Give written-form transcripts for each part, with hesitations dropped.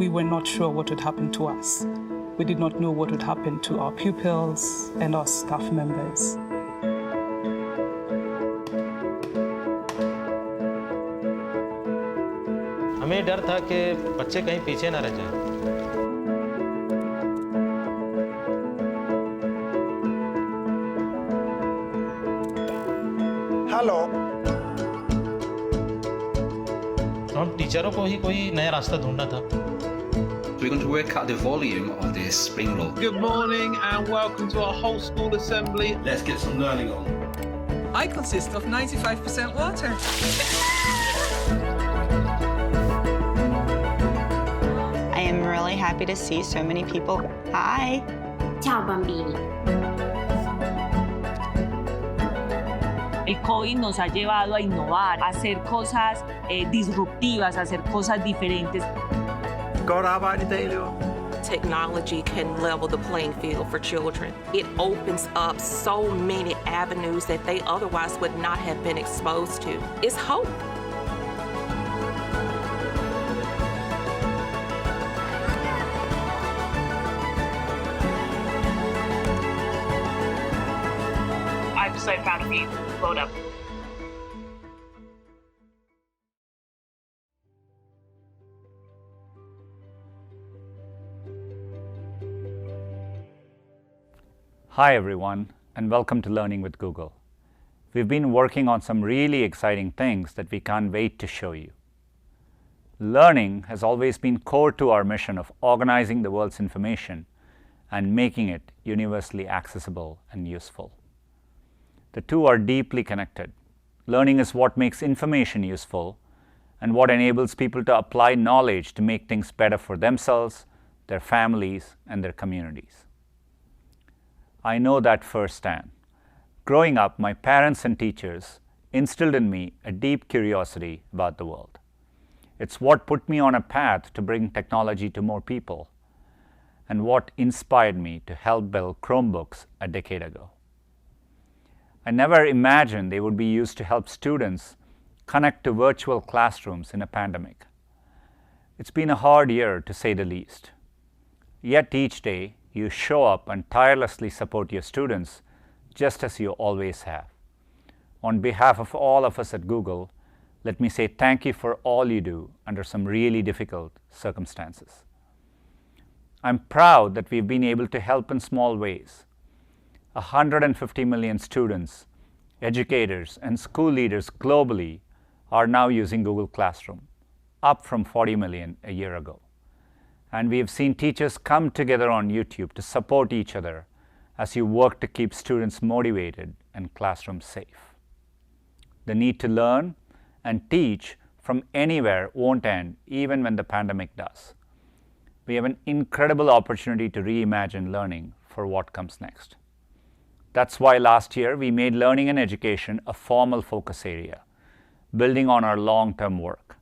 we were not sure what would happen to us. We did not know what would happen to our pupils and our staff members. हमें डर था कि बच्चे कहीं पीछे ना रह जाएं। हेलो। हम टीचरों को ही कोई नया रास्ता ढूंढना था। We're going to work out the volume of this spring roll. Good morning and welcome to our whole school assembly. Let's get some learning on. I consist of 95% water. I am really happy to see so many people. Hi. Ciao bambini. El COVID nos ha llevado a innovar, a hacer cosas disruptivas, a hacer cosas diferentes. Technology can level the playing field for children. It opens up so many avenues that they otherwise would not have been exposed to. It's hope. I'm so proud of you. Well done. Hi everyone, and welcome to Learning with Google. We've been working on some really exciting things that we can't wait to show you. Learning has always been core to our mission of organizing the world's information and making it universally accessible and useful. The two are deeply connected. Learning is what makes information useful and what enables people to apply knowledge to make things better for themselves, their families, and their communities. I know that firsthand. Growing up, my parents and teachers instilled in me a deep curiosity about the world. It's what put me on a path to bring technology to more people, and what inspired me to help build Chromebooks a decade ago. I never imagined they would be used to help students connect to virtual classrooms in a pandemic. It's been a hard year, to say the least. Yet each day, you show up and tirelessly support your students, just as you always have. On behalf of all of us at Google, let me say thank you for all you do under some really difficult circumstances. I'm proud that we've been able to help in small ways. 150 million students, educators, and school leaders globally are now using Google Classroom, up from 40 million a year ago. And we have seen teachers come together on YouTube to support each other as you work to keep students motivated and classrooms safe. The need to learn and teach from anywhere won't end, even when the pandemic does. We have an incredible opportunity to reimagine learning for what comes next. That's why last year we made learning and education a formal focus area, building on our long-term work.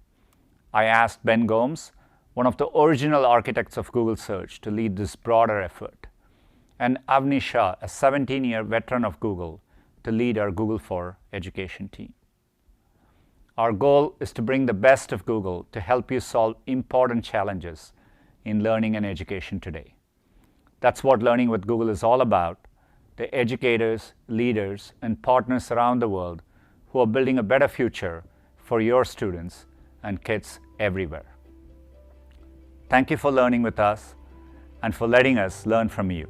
I asked Ben Gomes, one of the original architects of Google Search, to lead this broader effort, and Avni Shah, a 17-year veteran of Google, to lead our Google for Education team. Our goal is to bring the best of Google to help you solve important challenges in learning and education today. That's what Learning with Google is all about, the educators, leaders, and partners around the world who are building a better future for your students and kids everywhere. Thank you for learning with us and for letting us learn from you.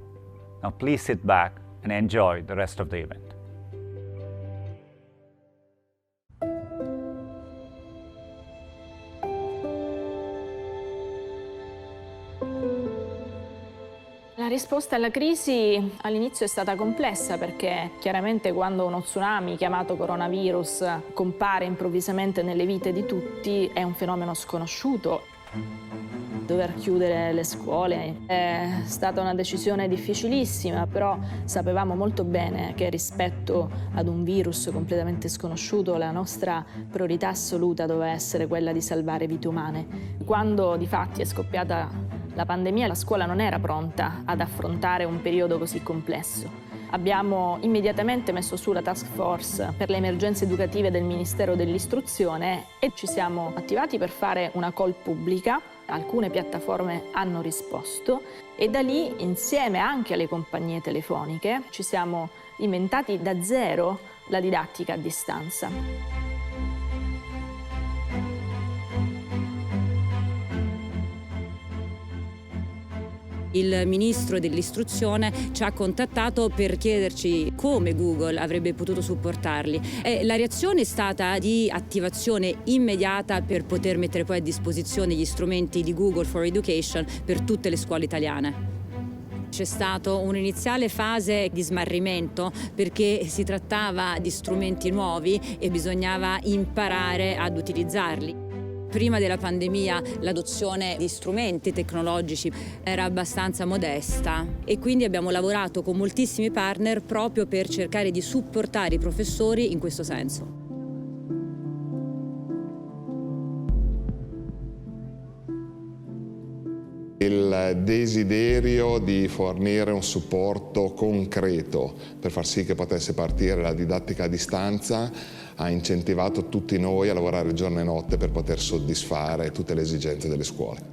Now please sit back and enjoy the rest of the event. La risposta alla crisi all'inizio è stata complessa perché chiaramente quando uno tsunami chiamato coronavirus compare improvvisamente nelle vite di tutti è un fenomeno sconosciuto. Dover chiudere le scuole è stata una decisione difficilissima, però sapevamo molto bene che rispetto ad un virus completamente sconosciuto la nostra priorità assoluta doveva essere quella di salvare vite umane. Quando di fatti è scoppiata la pandemia, la scuola non era pronta ad affrontare un periodo così complesso. Abbiamo immediatamente messo su la task force per le emergenze educative del Ministero dell'Istruzione e ci siamo attivati per fare una call pubblica. Alcune piattaforme hanno risposto e da lì, insieme anche alle compagnie telefoniche, ci siamo inventati da zero la didattica a distanza. Il ministro dell'istruzione ci ha contattato per chiederci come Google avrebbe potuto supportarli e la reazione è stata di attivazione immediata per poter mettere poi a disposizione gli strumenti di Google for Education per tutte le scuole italiane. C'è stata un'iniziale fase di smarrimento perché si trattava di strumenti nuovi e bisognava imparare ad utilizzarli. Prima della pandemia l'adozione di strumenti tecnologici era abbastanza modesta e quindi abbiamo lavorato con moltissimi partner proprio per cercare di supportare i professori in questo senso. Il desiderio di fornire un supporto concreto per far sì che potesse partire la didattica a distanza ha incentivato tutti noi a lavorare giorno e notte per poter soddisfare tutte le esigenze delle scuole.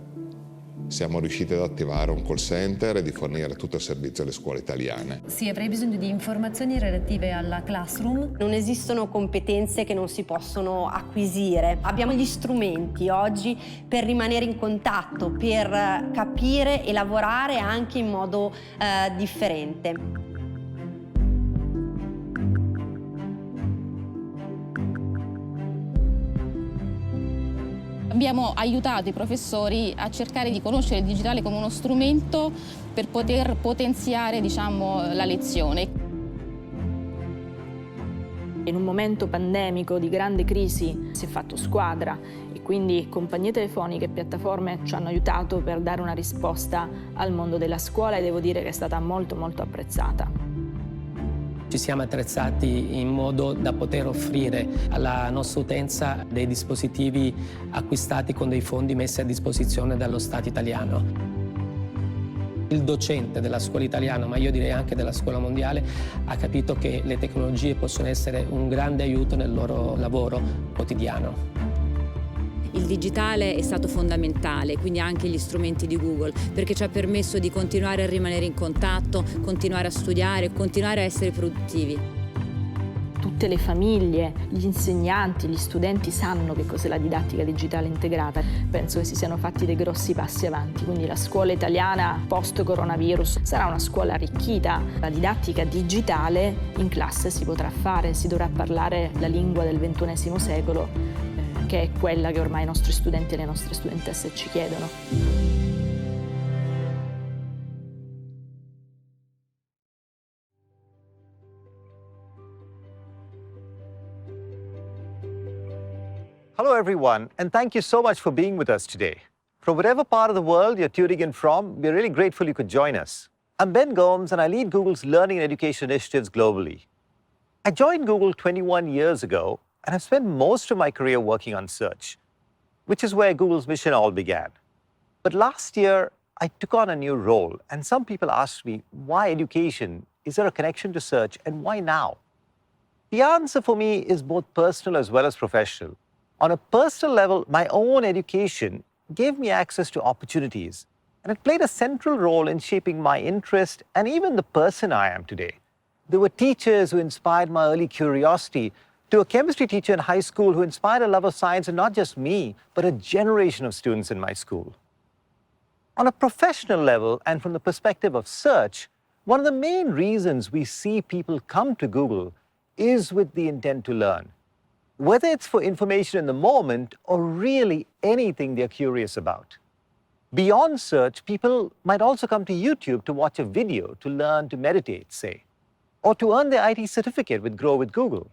Siamo riusciti ad attivare un call center e di fornire tutto il servizio alle scuole italiane. Sì, avrei bisogno di informazioni relative alla classroom. Non esistono competenze che non si possono acquisire. Abbiamo gli strumenti oggi per rimanere in contatto, per capire e lavorare anche in modo differente. Abbiamo aiutato i professori a cercare di conoscere il digitale come uno strumento per poter potenziare, la lezione. In un momento pandemico di grande crisi si è fatto squadra e quindi compagnie telefoniche e piattaforme ci hanno aiutato per dare una risposta al mondo della scuola e devo dire che è stata molto apprezzata. Ci siamo attrezzati in modo da poter offrire alla nostra utenza dei dispositivi acquistati con dei fondi messi a disposizione dallo Stato italiano. Il docente della scuola italiana, ma io direi anche della scuola mondiale, ha capito che le tecnologie possono essere un grande aiuto nel loro lavoro quotidiano. Il digitale è stato fondamentale, quindi anche gli strumenti di Google, perché ci ha permesso di continuare a rimanere in contatto, continuare a studiare, continuare a essere produttivi. Tutte le famiglie, gli insegnanti, gli studenti sanno che cos'è la didattica digitale integrata. Penso che si siano fatti dei grossi passi avanti, quindi la scuola italiana post-coronavirus sarà una scuola arricchita. La didattica digitale in classe si potrà fare, si dovrà parlare la lingua del XXI secolo, che è quella che ormai i nostri studenti e le nostre studentesse ci chiedono. Hello everyone, and thank you so much for being with us today. From whatever part of the world you're tuning in from, we're really grateful you could join us. I'm Ben Gomes and I lead Google's learning and education initiatives globally. I joined Google 21 years ago and I've spent most of my career working on search, which is where Google's mission all began. But last year, I took on a new role, and some people asked me, why education? Is there a connection to search, and why now? The answer for me is both personal as well as professional. On a personal level, my own education gave me access to opportunities, and it played a central role in shaping my interest and even the person I am today. There were teachers who inspired my early curiosity, to a chemistry teacher in high school who inspired a love of science, and not just me, but a generation of students in my school. On a professional level, and from the perspective of search, one of the main reasons we see people come to Google is with the intent to learn. Whether it's for information in the moment or really anything they're curious about. Beyond search, people might also come to YouTube to watch a video, to learn to meditate, say, or to earn their IT certificate with Grow with Google.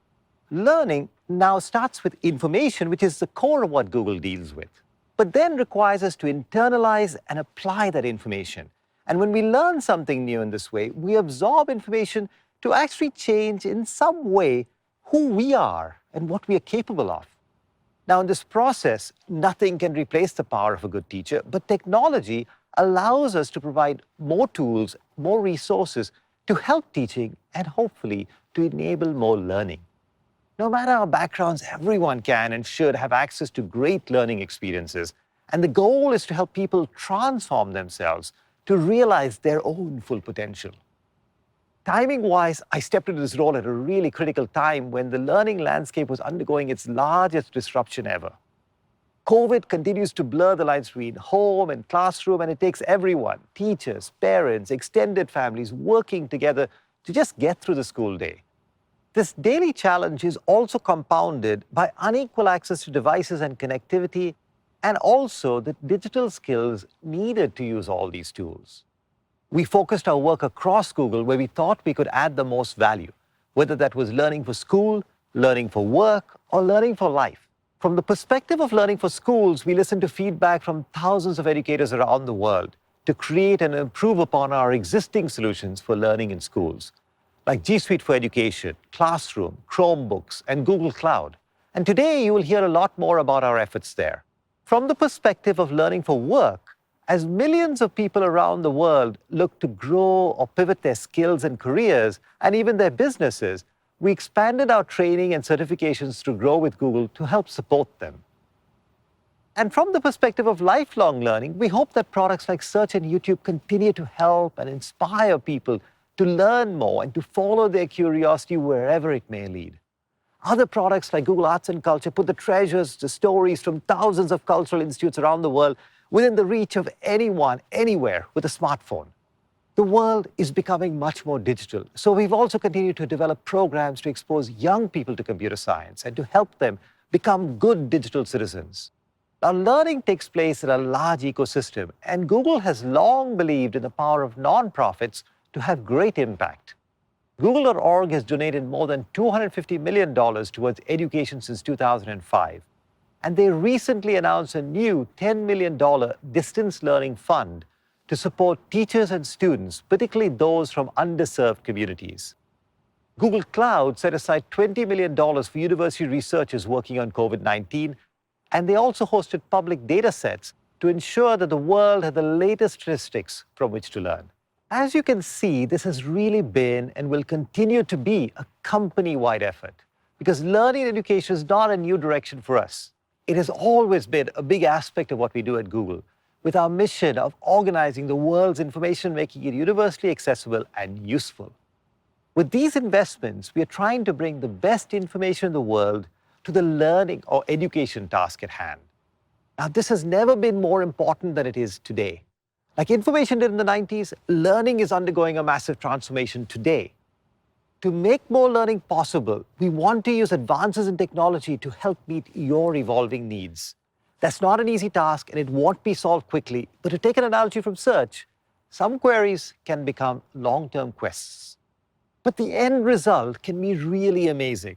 Learning now starts with information, which is the core of what Google deals with, but then requires us to internalize and apply that information. And when we learn something new in this way, we absorb information to actually change in some way who we are and what we are capable of. Now, in this process, nothing can replace the power of a good teacher, but technology allows us to provide more tools, more resources to help teaching, and hopefully to enable more learning. No matter our backgrounds, everyone can and should have access to great learning experiences. And the goal is to help people transform themselves to realize their own full potential. Timing-wise, I stepped into this role at a really critical time when the learning landscape was undergoing its largest disruption ever. COVID continues to blur the lines between home and classroom, and it takes everyone, teachers, parents, extended families, working together to just get through the school day. This daily challenge is also compounded by unequal access to devices and connectivity, and also the digital skills needed to use all these tools. We focused our work across Google where we thought we could add the most value, whether that was learning for school, learning for work, or learning for life. From the perspective of learning for schools, we listened to feedback from thousands of educators around the world to create and improve upon our existing solutions for learning in schools, like G Suite for Education, Classroom, Chromebooks, and Google Cloud. And today you will hear a lot more about our efforts there. From the perspective of learning for work, as millions of people around the world look to grow or pivot their skills and careers, and even their businesses, we expanded our training and certifications through Grow with Google to help support them. And from the perspective of lifelong learning, we hope that products like Search and YouTube continue to help and inspire people to learn more and to follow their curiosity wherever it may lead. Other products like Google Arts and Culture put the treasures, the stories from thousands of cultural institutes around the world within the reach of anyone, anywhere with a smartphone. The world is becoming much more digital, so we've also continued to develop programs to expose young people to computer science and to help them become good digital citizens. Now, learning takes place in a large ecosystem, and Google has long believed in the power of nonprofits to have great impact. Google.org has donated more than $250 million towards education since 2005, and they recently announced a new $10 million distance learning fund to support teachers and students, particularly those from underserved communities. Google Cloud set aside $20 million for university researchers working on COVID-19, and they also hosted public data sets to ensure that the world had the latest statistics from which to learn. As you can see, this has really been and will continue to be a company-wide effort, because learning and education is not a new direction for us. It has always been a big aspect of what we do at Google, with our mission of organizing the world's information, making it universally accessible and useful. With these investments, we are trying to bring the best information in the world to the learning or education task at hand. Now, this has never been more important than it is today. Like information did in the 90s, learning is undergoing a massive transformation today. To make more learning possible, we want to use advances in technology to help meet your evolving needs. That's not an easy task, and it won't be solved quickly. But to take an analogy from search, some queries can become long-term quests. But the end result can be really amazing.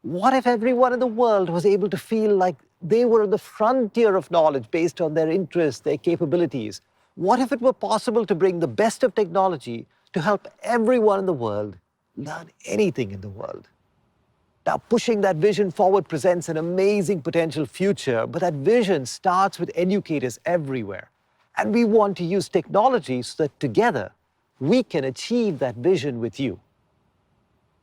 What if everyone in the world was able to feel like they were on the frontier of knowledge based on their interests, their capabilities? What if it were possible to bring the best of technology to help everyone in the world learn anything in the world? Now, pushing that vision forward presents an amazing potential future, but that vision starts with educators everywhere. And we want to use technology so that together we can achieve that vision with you.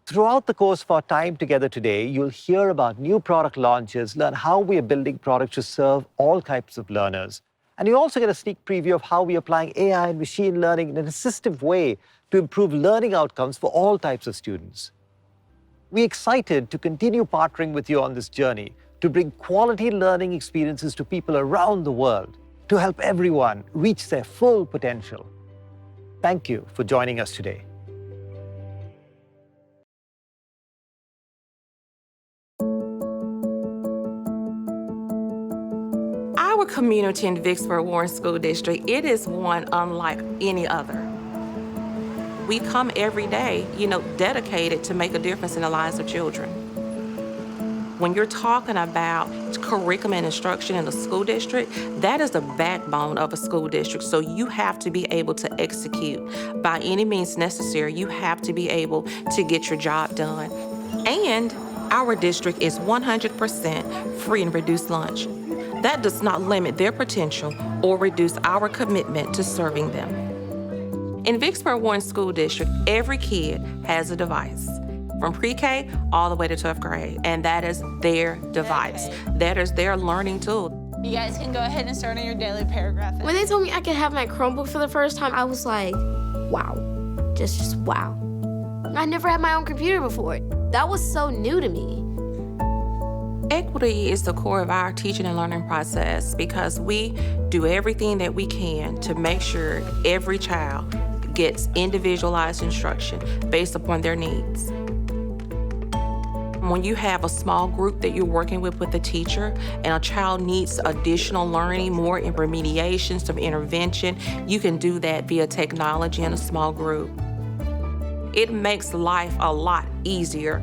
Throughout the course of our time together today, you'll hear about new product launches, learn how we are building products to serve all types of learners. And you also get a sneak preview of how we are applying AI and machine learning in an assistive way to improve learning outcomes for all types of students. We're excited to continue partnering with you on this journey to bring quality learning experiences to people around the world to help everyone reach their full potential. Thank you for joining us today. Our community in Vicksburg Warren School District, it is one unlike any other. We come every day, dedicated to make a difference in the lives of children. When you're talking about curriculum and instruction in a school district, that is the backbone of a school district. So you have to be able to execute by any means necessary. You have to be able to get your job done. And our district is 100% free and reduced lunch. That does not limit their potential or reduce our commitment to serving them. In Vicksburg Warren School District, every kid has a device, from pre-K all the way to 12th grade, and that is their device. That is their learning tool. You guys can go ahead and start on your daily paragraph. When they told me I could have my Chromebook for the first time, I was like, wow, just wow. I never had my own computer before. That was so new to me. Equity is the core of our teaching and learning process because we do everything that we can to make sure every child gets individualized instruction based upon their needs. When you have a small group that you're working with a teacher and a child needs additional learning, more remediation, some intervention, you can do that via technology in a small group. It makes life a lot easier.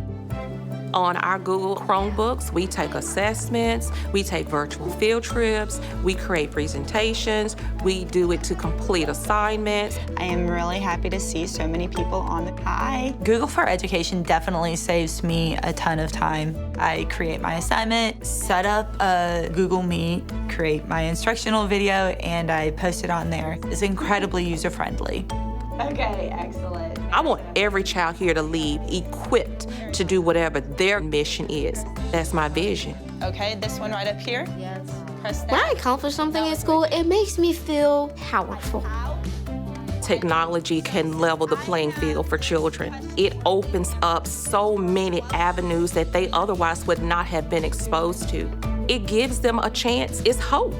On our Google Chromebooks, we take assessments, we take virtual field trips, we create presentations, we do it to complete assignments. I am really happy to see so many people on the Hi. Google for Education definitely saves me a ton of time. I create my assignment, set up a Google Meet, create my instructional video, and I post it on there. It's incredibly user-friendly. Okay, excellent. I want every child here to leave equipped to do whatever their mission is. That's my vision. Okay, this one right up here. Yes. Press that. When I accomplish something at school, it makes me feel powerful. Technology can level the playing field for children. It opens up so many avenues that they otherwise would not have been exposed to. It gives them a chance. It's hope.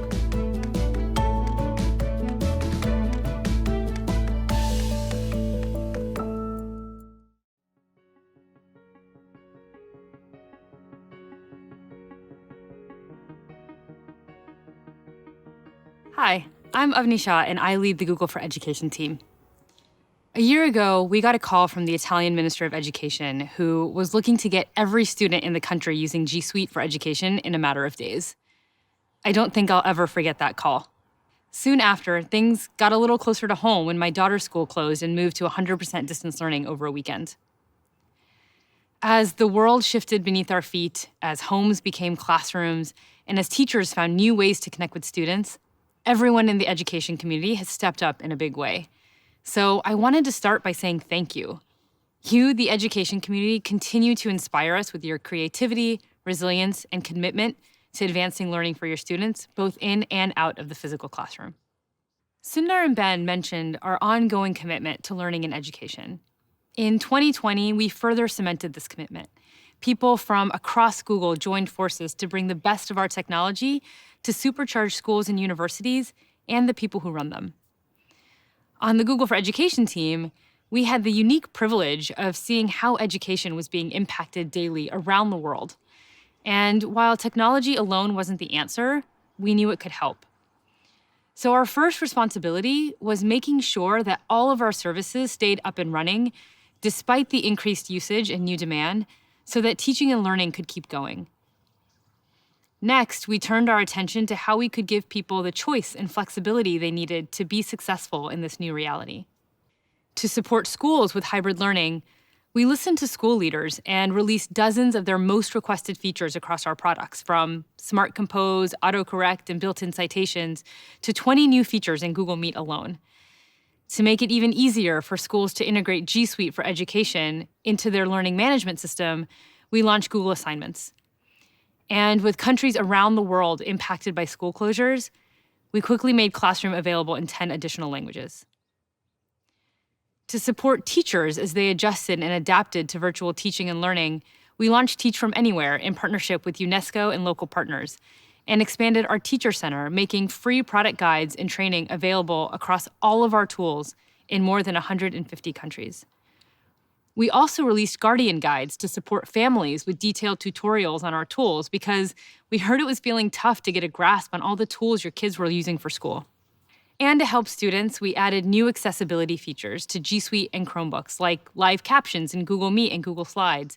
Hi, I'm Avni Shah, and I lead the Google for Education team. A year ago, we got a call from the Italian Minister of Education, who was looking to get every student in the country using G Suite for Education in a matter of days. I don't think I'll ever forget that call. Soon after, things got a little closer to home when my daughter's school closed and moved to 100% distance learning over a weekend. As the world shifted beneath our feet, as homes became classrooms, and as teachers found new ways to connect with students, everyone in the education community has stepped up in a big way. So I wanted to start by saying thank you. You, the education community, continue to inspire us with your creativity, resilience, and commitment to advancing learning for your students, both in and out of the physical classroom. Sundar and Ben mentioned our ongoing commitment to learning and education. In 2020, we further cemented this commitment. People from across Google joined forces to bring the best of our technology to supercharge schools and universities and the people who run them. On the Google for Education team, we had the unique privilege of seeing how education was being impacted daily around the world. And while technology alone wasn't the answer, we knew it could help. So our first responsibility was making sure that all of our services stayed up and running despite the increased usage and new demand, so that teaching and learning could keep going. Next, we turned our attention to how we could give people the choice and flexibility they needed to be successful in this new reality. To support schools with hybrid learning, we listened to school leaders and released dozens of their most requested features across our products, from Smart Compose, autocorrect, and built-in citations, to 20 new features in Google Meet alone. To make it even easier for schools to integrate G Suite for Education into their learning management system, we launched Google Assignments. And with countries around the world impacted by school closures, we quickly made Classroom available in 10 additional languages. To support teachers as they adjusted and adapted to virtual teaching and learning, we launched Teach From Anywhere in partnership with UNESCO and local partners, and expanded our Teacher Center, making free product guides and training available across all of our tools in more than 150 countries. We also released Guardian Guides to support families with detailed tutorials on our tools because we heard it was feeling tough to get a grasp on all the tools your kids were using for school. And to help students, we added new accessibility features to G Suite and Chromebooks, like live captions in Google Meet and Google Slides,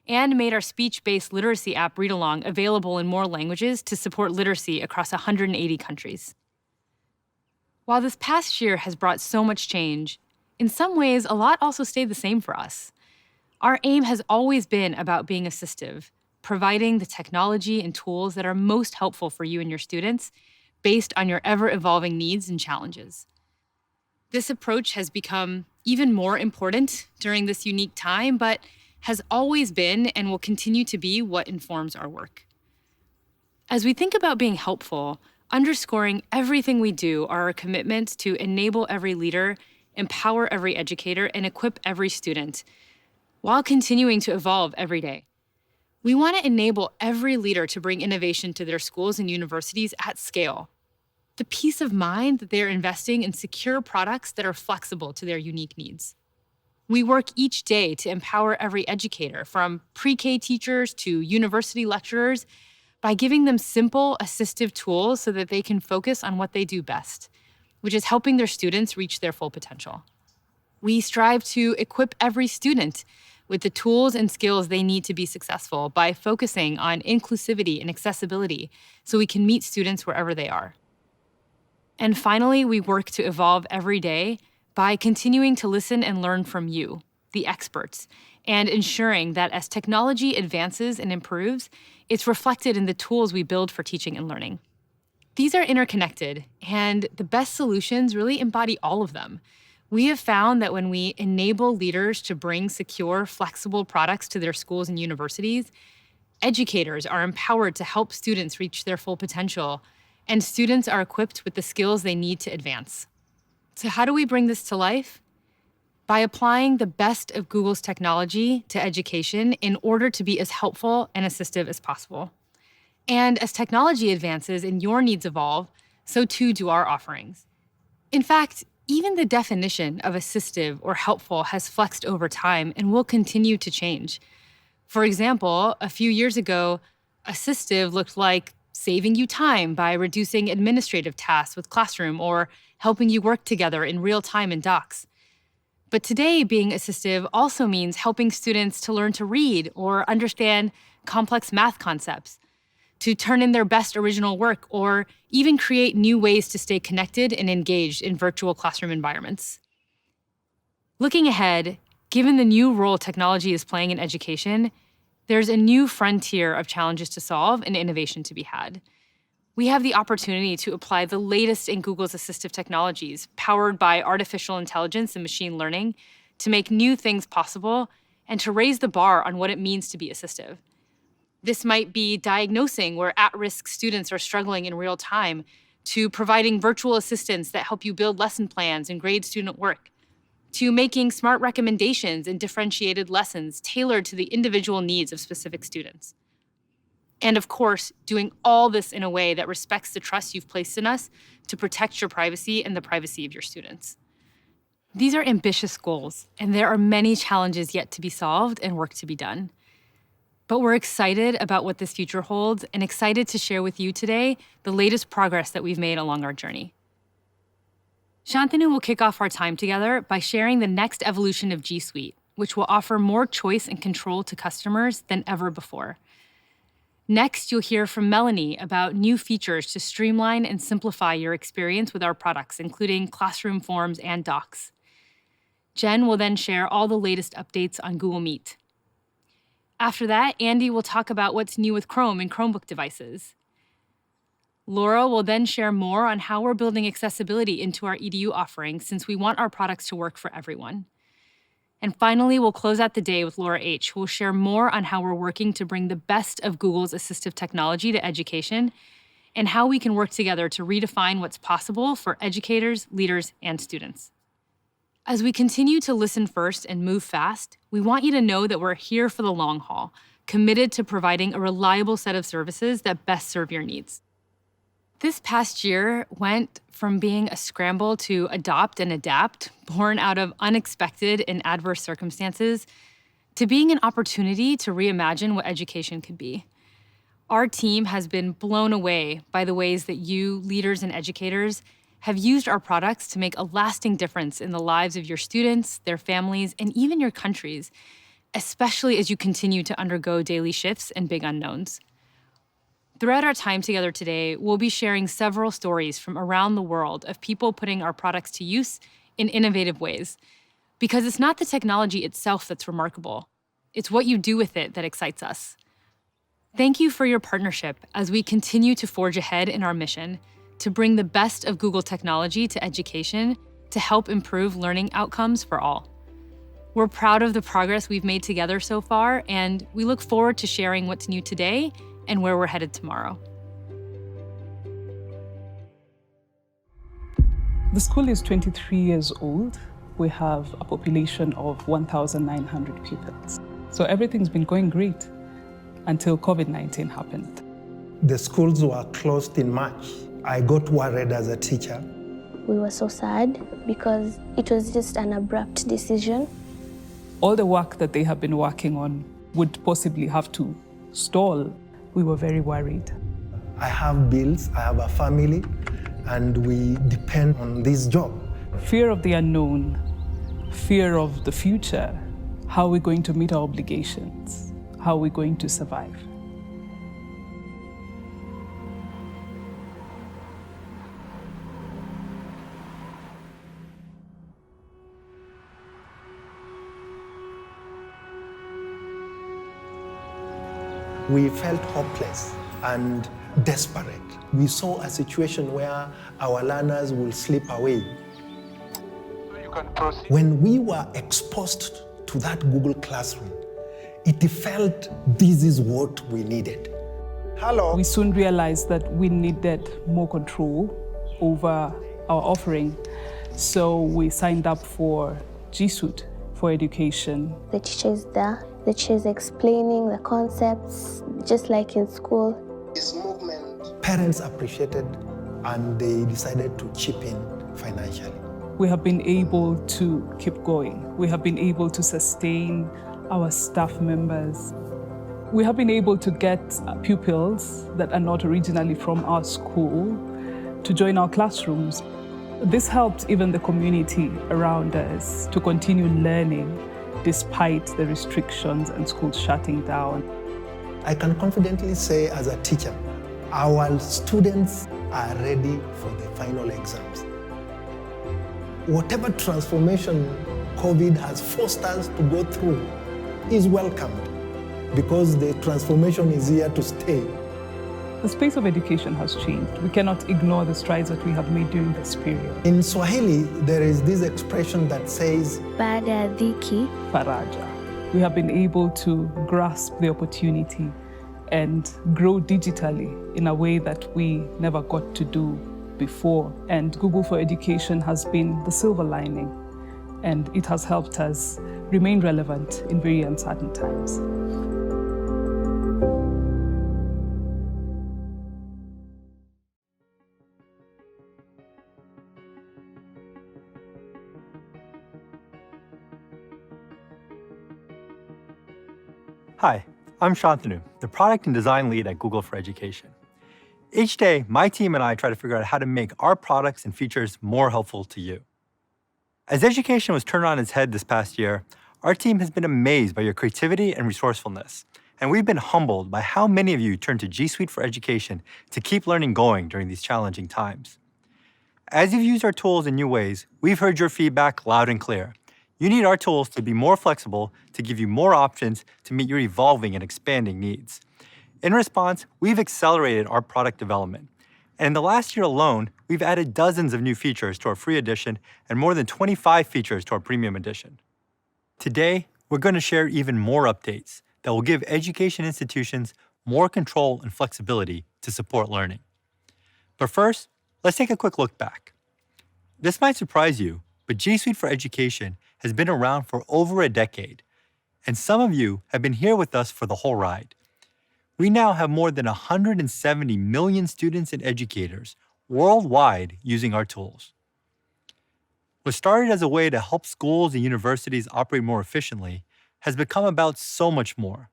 and made our speech-based literacy app Read Along available in more languages to support literacy across 180 countries. While this past year has brought so much change, in some ways, a lot also stayed the same for us. Our aim has always been about being assistive, providing the technology and tools that are most helpful for you and your students based on your ever-evolving needs and challenges. This approach has become even more important during this unique time, but has always been and will continue to be what informs our work. As we think about being helpful, underscoring everything we do are our commitments to enable every leader, empower every educator, and equip every student, while continuing to evolve every day. We want to enable every leader to bring innovation to their schools and universities at scale. The peace of mind that they're investing in secure products that are flexible to their unique needs. We work each day to empower every educator, from pre-K teachers to university lecturers, by giving them simple, assistive tools so that they can focus on what they do best, which is helping their students reach their full potential. We strive to equip every student with the tools and skills they need to be successful by focusing on inclusivity and accessibility so we can meet students wherever they are. And finally, we work to evolve every day by continuing to listen and learn from you, the experts, and ensuring that as technology advances and improves, it's reflected in the tools we build for teaching and learning. These are interconnected, and the best solutions really embody all of them. We have found that when we enable leaders to bring secure, flexible products to their schools and universities, educators are empowered to help students reach their full potential, and students are equipped with the skills they need to advance. So how do we bring this to life? By applying the best of Google's technology to education in order to be as helpful and assistive as possible. And as technology advances and your needs evolve, so too do our offerings. In fact, even the definition of assistive or helpful has flexed over time and will continue to change. For example, a few years ago, assistive looked like saving you time by reducing administrative tasks with Classroom or helping you work together in real time in docs. But today, being assistive also means helping students to learn to read or understand complex math concepts, to turn in their best original work, or even create new ways to stay connected and engaged in virtual classroom environments. Looking ahead, given the new role technology is playing in education, there's a new frontier of challenges to solve and innovation to be had. We have the opportunity to apply the latest in Google's assistive technologies, powered by artificial intelligence and machine learning, to make new things possible and to raise the bar on what it means to be assistive. This might be diagnosing where at-risk students are struggling in real time, to providing virtual assistants that help you build lesson plans and grade student work, to making smart recommendations and differentiated lessons tailored to the individual needs of specific students. And of course, doing all this in a way that respects the trust you've placed in us to protect your privacy and the privacy of your students. These are ambitious goals, and there are many challenges yet to be solved and work to be done. But we're excited about what this future holds and excited to share with you today the latest progress that we've made along our journey. Shantanu will kick off our time together by sharing the next evolution of G Suite, which will offer more choice and control to customers than ever before. Next, you'll hear from Melanie about new features to streamline and simplify your experience with our products, including Classroom forms and docs. Jen will then share all the latest updates on Google Meet. After that, Andy will talk about what's new with Chrome and Chromebook devices. Laura will then share more on how we're building accessibility into our EDU offerings, since we want our products to work for everyone. And finally, we'll close out the day with Laura H., who will share more on how we're working to bring the best of Google's assistive technology to education and how we can work together to redefine what's possible for educators, leaders, and students. As we continue to listen first and move fast, we want you to know that we're here for the long haul, committed to providing a reliable set of services that best serve your needs. This past year went from being a scramble to adopt and adapt, born out of unexpected and adverse circumstances, to being an opportunity to reimagine what education could be. Our team has been blown away by the ways that you, leaders and educators, have used our products to make a lasting difference in the lives of your students, their families, and even your countries, especially as you continue to undergo daily shifts and big unknowns. Throughout our time together today, we'll be sharing several stories from around the world of people putting our products to use in innovative ways. Because it's not the technology itself that's remarkable. It's what you do with it that excites us. Thank you for your partnership as we continue to forge ahead in our mission to bring the best of Google technology to education to help improve learning outcomes for all. We're proud of the progress we've made together so far, and we look forward to sharing what's new today and where we're headed tomorrow. The school is 23 years old. We have a population of 1,900 pupils. So everything's been going great until COVID-19 happened. The schools were closed in March. I got worried as a teacher. We were so sad because it was just an abrupt decision. All the work that they have been working on would possibly have to stall. We were very worried. I have bills, I have a family, and we depend on this job. Fear of the unknown, fear of the future. How are we going to meet our obligations? How are we going to survive? We felt hopeless and desperate. We saw a situation where our learners will slip away. When we were exposed to that Google Classroom, it felt this is what we needed. Hello. We soon realized that we needed more control over our offering, so we signed up for G Suite for education. The teacher is there. The teacher is explaining the concepts, just like in school. This movement, parents appreciated and they decided to chip in financially. We have been able to keep going. We have been able to sustain our staff members. We have been able to get pupils that are not originally from our school to join our classrooms. This helped even the community around us to continue learning despite the restrictions and schools shutting down. I can confidently say as a teacher, our students are ready for the final exams. Whatever transformation COVID has forced us to go through is welcomed because the transformation is here to stay. The space of education has changed. We cannot ignore the strides that we have made during this period. In Swahili, there is this expression that says, Baada ya dhiki, faraja. We have been able to grasp the opportunity and grow digitally in a way that we never got to do before. And Google for Education has been the silver lining, and it has helped us remain relevant in very uncertain times. Hi, I'm Shantanu, the Product and Design Lead at Google for Education. Each day, my team and I try to figure out how to make our products and features more helpful to you. As education was turned on its head this past year, our team has been amazed by your creativity and resourcefulness, and we've been humbled by how many of you turn to G Suite for Education to keep learning going during these challenging times. As you've used our tools in new ways, we've heard your feedback loud and clear. You need our tools to be more flexible, to give you more options to meet your evolving and expanding needs. In response, we've accelerated our product development. And in the last year alone, we've added dozens of new features to our free edition and more than 25 features to our premium edition. Today, we're going to share even more updates that will give education institutions more control and flexibility to support learning. But first, let's take a quick look back. This might surprise you, but G Suite for Education has been around for over a decade, and some of you have been here with us for the whole ride. We now have more than 170 million students and educators worldwide using our tools. What started as a way to help schools and universities operate more efficiently has become about so much more.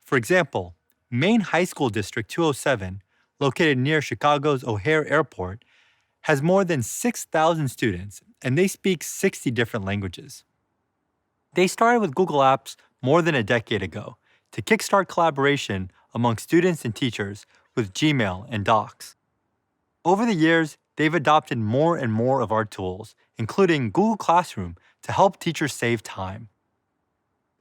For example, Maine High School District 207, located near Chicago's O'Hare Airport, has more than 6,000 students, and they speak 60 different languages. They started with Google Apps more than a decade ago to kickstart collaboration among students and teachers with Gmail and Docs. Over the years, they've adopted more and more of our tools, including Google Classroom, to help teachers save time.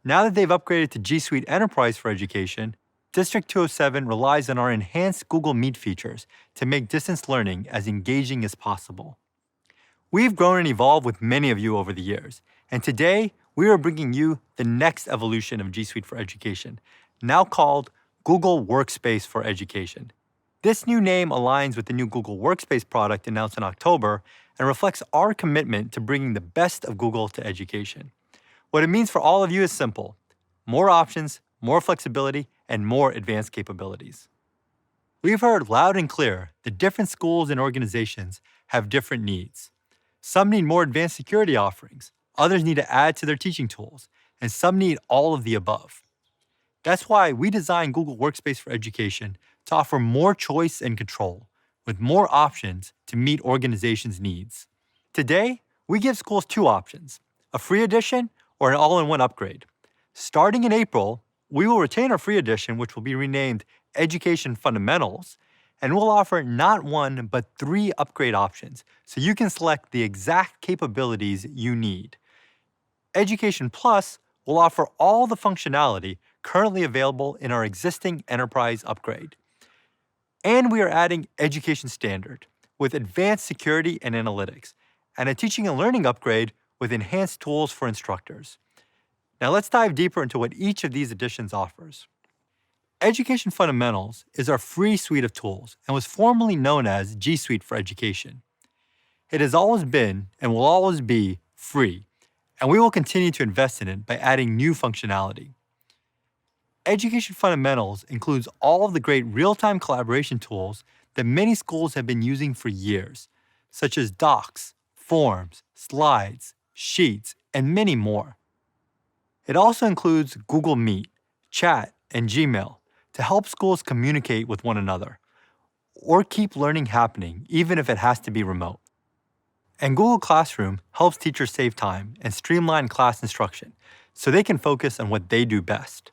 Now that they've upgraded to G Suite Enterprise for Education, District 207 relies on our enhanced Google Meet features to make distance learning as engaging as possible. We've grown and evolved with many of you over the years, and today we are bringing you the next evolution of G Suite for Education, now called Google Workspace for Education. This new name aligns with the new Google Workspace product announced in October and reflects our commitment to bringing the best of Google to education. What it means for all of you is simple: more options, more flexibility, and more advanced capabilities. We've heard loud and clear that different schools and organizations have different needs. Some need more advanced security offerings, others need to add to their teaching tools, and some need all of the above. That's why we designed Google Workspace for Education to offer more choice and control, with more options to meet organizations' needs. Today, we give schools two options: a free edition or an all-in-one upgrade. Starting in April, we will retain our free edition, which will be renamed Education Fundamentals, and we'll offer not one, but 3 upgrade options, so you can select the exact capabilities you need. Education Plus will offer all the functionality currently available in our existing Enterprise upgrade. And we are adding Education Standard with advanced security and analytics, and a teaching and learning upgrade with enhanced tools for instructors. Now let's dive deeper into what each of these additions offers. Education Fundamentals is our free suite of tools and was formerly known as G Suite for Education. It has always been and will always be free, and we will continue to invest in it by adding new functionality. Education Fundamentals includes all of the great real-time collaboration tools that many schools have been using for years, such as docs, forms, slides, sheets, and many more. It also includes Google Meet, Chat, and Gmail to help schools communicate with one another or keep learning happening even if it has to be remote. And Google Classroom helps teachers save time and streamline class instruction so they can focus on what they do best.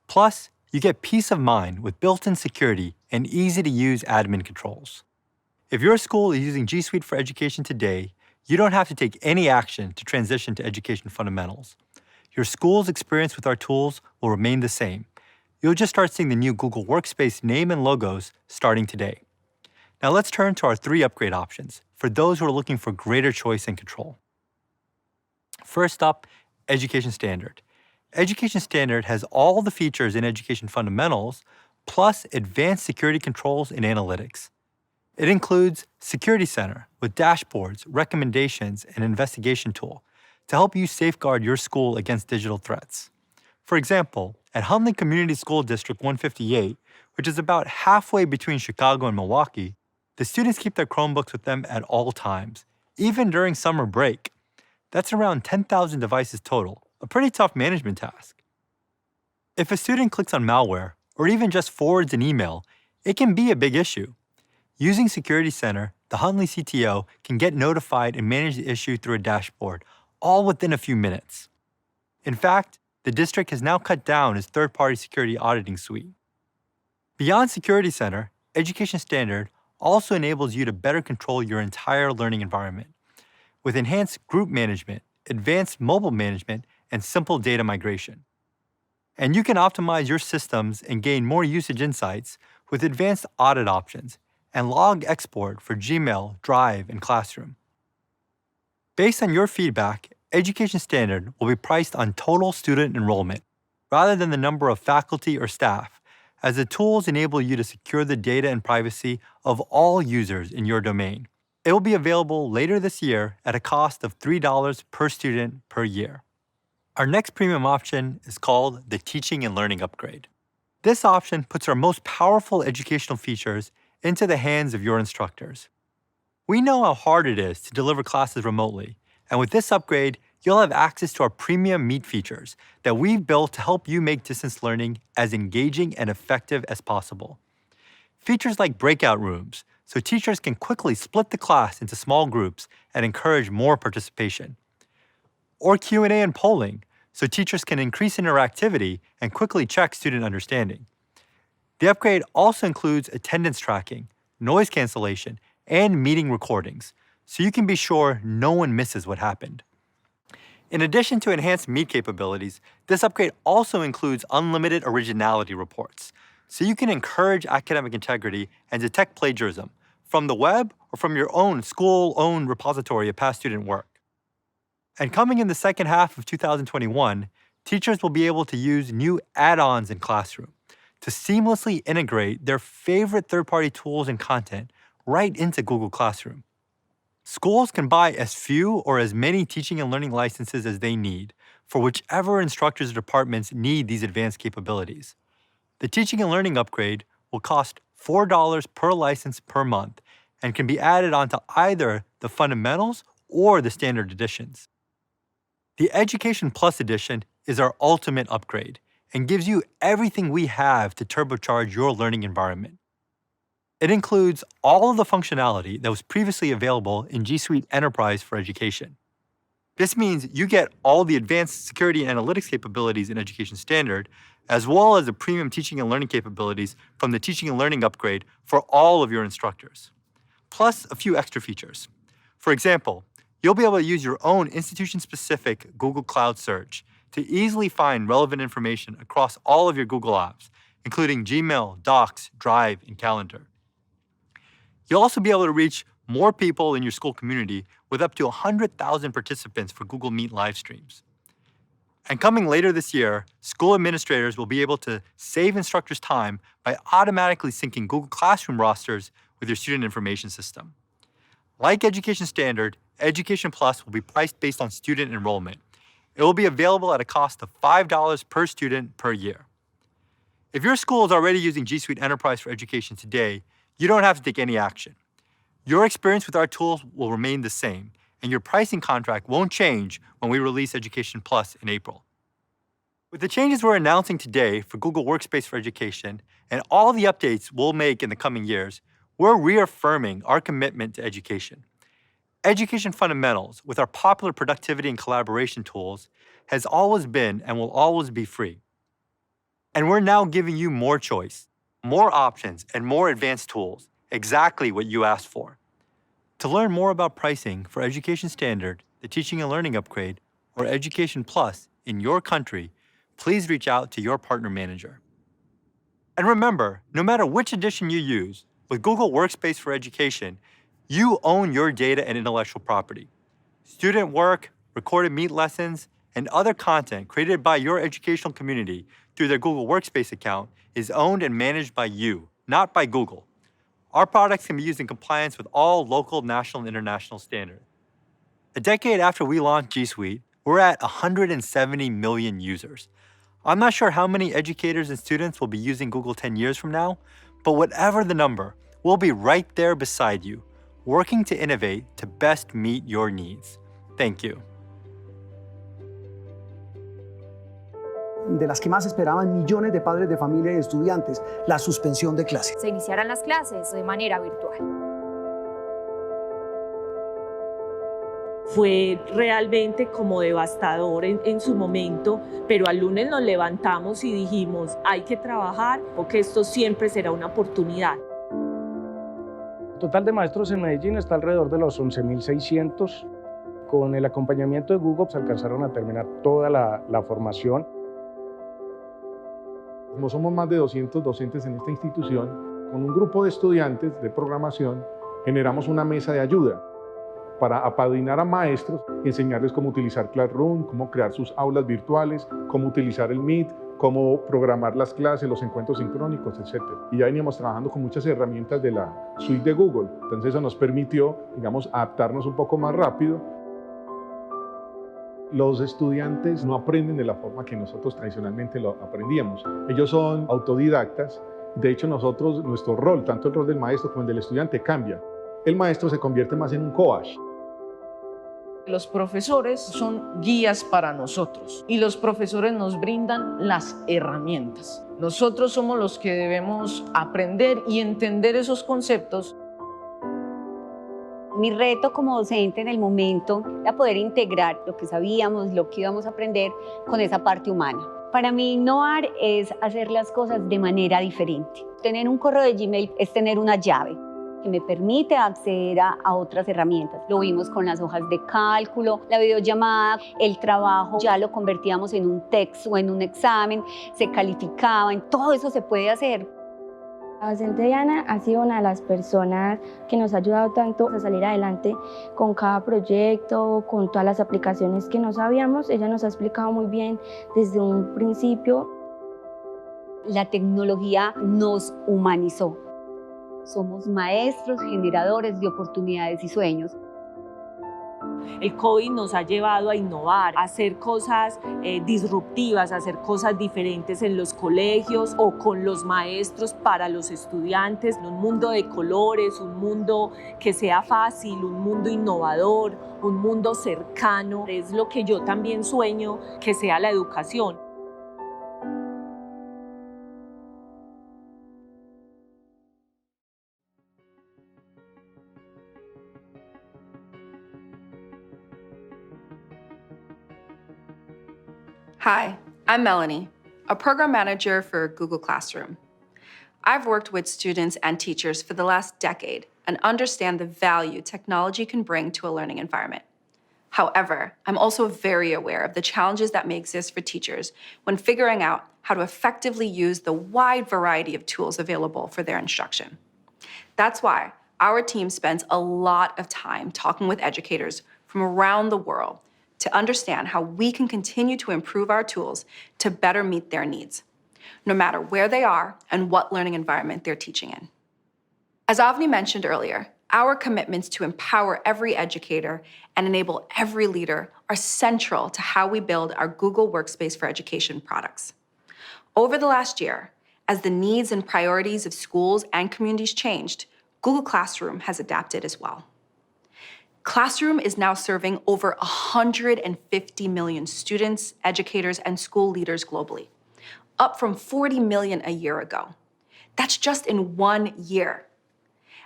Plus, you get peace of mind with built-in security and easy-to-use admin controls. If your school is using G Suite for Education today, you don't have to take any action to transition to Education Fundamentals. Your school's experience with our tools will remain the same. You'll just start seeing the new Google Workspace name and logos starting today. Now let's turn to our 3 upgrade options for those who are looking for greater choice and control. First up, Education Standard. Education Standard has all the features in Education Fundamentals, plus advanced security controls and analytics. It includes Security Center with dashboards, recommendations, and investigation tool to help you safeguard your school against digital threats. For example, at Hunley Community School District 158, which is about halfway between Chicago and Milwaukee, the students keep their Chromebooks with them at all times, even during summer break. That's around 10,000 devices total, a pretty tough management task. If a student clicks on malware, or even just forwards an email, it can be a big issue. Using Security Center, the Hunley CTO can get notified and manage the issue through a dashboard, all within a few minutes. In fact, the district has now cut down its third-party security auditing suite. Beyond Security Center, Education Standard also enables you to better control your entire learning environment with enhanced group management, advanced mobile management, and simple data migration. And you can optimize your systems and gain more usage insights with advanced audit options and log export for Gmail, Drive, and Classroom. Based on your feedback, Education Standard will be priced on total student enrollment rather than the number of faculty or staff, as the tools enable you to secure the data and privacy of all users in your domain. It will be available later this year at a cost of $3 per student per year. Our next premium option is called the Teaching and Learning Upgrade. This option puts our most powerful educational features into the hands of your instructors. We know how hard it is to deliver classes remotely, and with this upgrade, you'll have access to our premium Meet features that we've built to help you make distance learning as engaging and effective as possible. Features like breakout rooms, so teachers can quickly split the class into small groups and encourage more participation. Or Q&A and polling, so teachers can increase interactivity and quickly check student understanding. The upgrade also includes attendance tracking, noise cancellation, and meeting recordings, so you can be sure no one misses what happened. In addition to enhanced Meet capabilities, this upgrade also includes unlimited originality reports, so you can encourage academic integrity and detect plagiarism, from the web or from your own school-owned repository of past student work. And coming in the second half of 2021, teachers will be able to use new add-ons in Classroom to seamlessly integrate their favorite third-party tools and content right into Google Classroom. Schools can buy as few or as many teaching and learning licenses as they need for whichever instructors or departments need these advanced capabilities. The teaching and learning upgrade will cost $4 per license per month and can be added onto either the fundamentals or the standard editions. The Education Plus edition is our ultimate upgrade and gives you everything we have to turbocharge your learning environment. It includes all of the functionality that was previously available in G Suite Enterprise for Education. This means you get all the advanced security and analytics capabilities in Education Standard, as well as the premium teaching and learning capabilities from the Teaching and Learning upgrade for all of your instructors, plus a few extra features. For example, you'll be able to use your own institution-specific Google Cloud search to easily find relevant information across all of your Google apps, including Gmail, Docs, Drive, and Calendar. You'll also be able to reach more people in your school community with up to 100,000 participants for Google Meet live streams. And coming later this year, school administrators will be able to save instructors time by automatically syncing Google Classroom rosters with your student information system. Like Education Standard, Education Plus will be priced based on student enrollment. It will be available at a cost of $5 per student per year. If your school is already using G Suite Enterprise for Education today, you don't have to take any action. Your experience with our tools will remain the same, and your pricing contract won't change when we release Education Plus in April. With the changes we're announcing today for Google Workspace for Education and all the updates we'll make in the coming years, we're reaffirming our commitment to education. Education Fundamentals, with our popular productivity and collaboration tools, has always been and will always be free. And we're now giving you more choice, more options, and more advanced tools, exactly what you asked for. To learn more about pricing for Education Standard, the Teaching and Learning Upgrade, or Education Plus in your country, please reach out to your partner manager. And remember, no matter which edition you use, with Google Workspace for Education, you own your data and intellectual property. Student work, recorded Meet lessons, and other content created by your educational community through their Google Workspace account is owned and managed by you, not by Google. Our products can be used in compliance with all local, national, and international standards. A decade after we launched G Suite, we're at 170 million users. I'm not sure how many educators and students will be using Google 10 years from now, but whatever the number, we'll be right there beside you, working to innovate to best meet your needs. Thank you. De las que más esperaban millones de padres de familia y estudiantes, la suspensión de clases. Se iniciaran las clases de manera virtual. Fue realmente como devastador en su momento, pero al lunes nos levantamos y dijimos, hay que trabajar porque esto siempre será una oportunidad. El total de maestros en Medellín está alrededor de los 11.600. Con el acompañamiento de Google se alcanzaron a terminar toda la formación. Como somos más de 200 docentes en esta institución, con un grupo de estudiantes de programación generamos una mesa de ayuda para apadrinar a maestros y enseñarles cómo utilizar Classroom, cómo crear sus aulas virtuales, cómo utilizar el Meet, cómo programar las clases, los encuentros sincrónicos, etc. Y ya veníamos trabajando con muchas herramientas de la suite de Google, entonces eso nos permitió, digamos, adaptarnos un poco más rápido. Los estudiantes no aprenden de la forma que nosotros tradicionalmente lo aprendíamos. Ellos son autodidactas. De hecho, nuestro rol, tanto el rol del maestro como el del estudiante, cambia. El maestro se convierte más en un coach. Los profesores son guías para nosotros y los profesores nos brindan las herramientas. Nosotros somos los que debemos aprender y entender esos conceptos. Mi reto como docente en el momento era poder integrar lo que sabíamos, lo que íbamos a aprender con esa parte humana. Para mí, innovar es hacer las cosas de manera diferente. Tener un correo de Gmail es tener una llave que me permite acceder a otras herramientas. Lo vimos con las hojas de cálculo, la videollamada, el trabajo, ya lo convertíamos en un texto o en un examen, se calificaba, todo eso se puede hacer. La docente Diana ha sido una de las personas que nos ha ayudado tanto a salir adelante con cada proyecto, con todas las aplicaciones que no sabíamos. Ella nos ha explicado muy bien desde un principio. La tecnología nos humanizó. Somos maestros generadores de oportunidades y sueños. El COVID nos ha llevado a innovar, a hacer cosas disruptivas, a hacer cosas diferentes en los colegios o con los maestros para los estudiantes. Un mundo de colores, un mundo que sea fácil, un mundo innovador, un mundo cercano. Es lo que yo también sueño que sea la educación. Hi, I'm Melanie, a program manager for Google Classroom. I've worked with students and teachers for the last decade and understand the value technology can bring to a learning environment. However, I'm also very aware of the challenges that may exist for teachers when figuring out how to effectively use the wide variety of tools available for their instruction. That's why our team spends a lot of time talking with educators from around the world to understand how we can continue to improve our tools to better meet their needs, no matter where they are and what learning environment they're teaching in. As Avni mentioned earlier, our commitments to empower every educator and enable every leader are central to how we build our Google Workspace for Education products. Over the last year, as the needs and priorities of schools and communities changed, Google Classroom has adapted as well. Classroom is now serving over 150 million students, educators, and school leaders globally, up from 40 million a year ago. That's just in 1 year.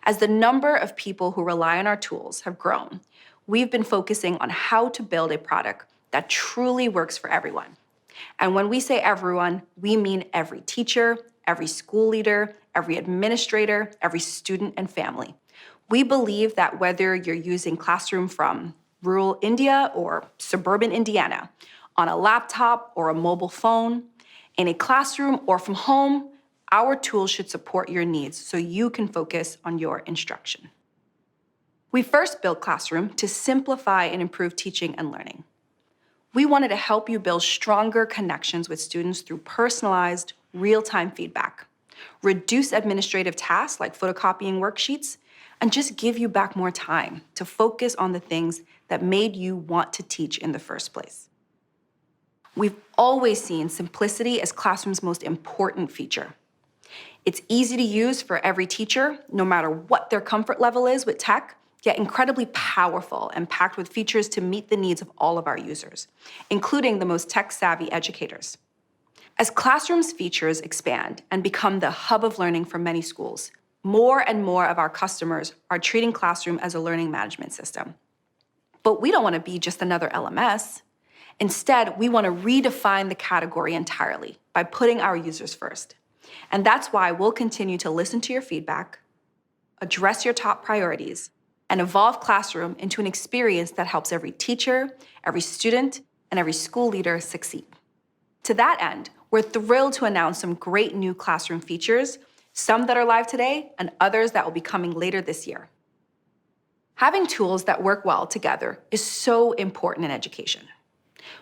As the number of people who rely on our tools have grown, we've been focusing on how to build a product that truly works for everyone. And when we say everyone, we mean every teacher, every school leader, every administrator, every student and family. We believe that whether you're using Classroom from rural India or suburban Indiana, on a laptop or a mobile phone, in a classroom or from home, our tools should support your needs so you can focus on your instruction. We first built Classroom to simplify and improve teaching and learning. We wanted to help you build stronger connections with students through personalized, real-time feedback, reduce administrative tasks like photocopying worksheets, and just give you back more time to focus on the things that made you want to teach in the first place. We've always seen simplicity as Classroom's most important feature. It's easy to use for every teacher, no matter what their comfort level is with tech, yet incredibly powerful and packed with features to meet the needs of all of our users, including the most tech-savvy educators. As Classroom's features expand and become the hub of learning for many schools, more and more of our customers are treating Classroom as a learning management system. But we don't want to be just another LMS. Instead, we want to redefine the category entirely by putting our users first. And that's why we'll continue to listen to your feedback, address your top priorities, and evolve Classroom into an experience that helps every teacher, every student, and every school leader succeed. To that end, we're thrilled to announce some great new Classroom features, some that are live today and others that will be coming later this year. Having tools that work well together is so important in education.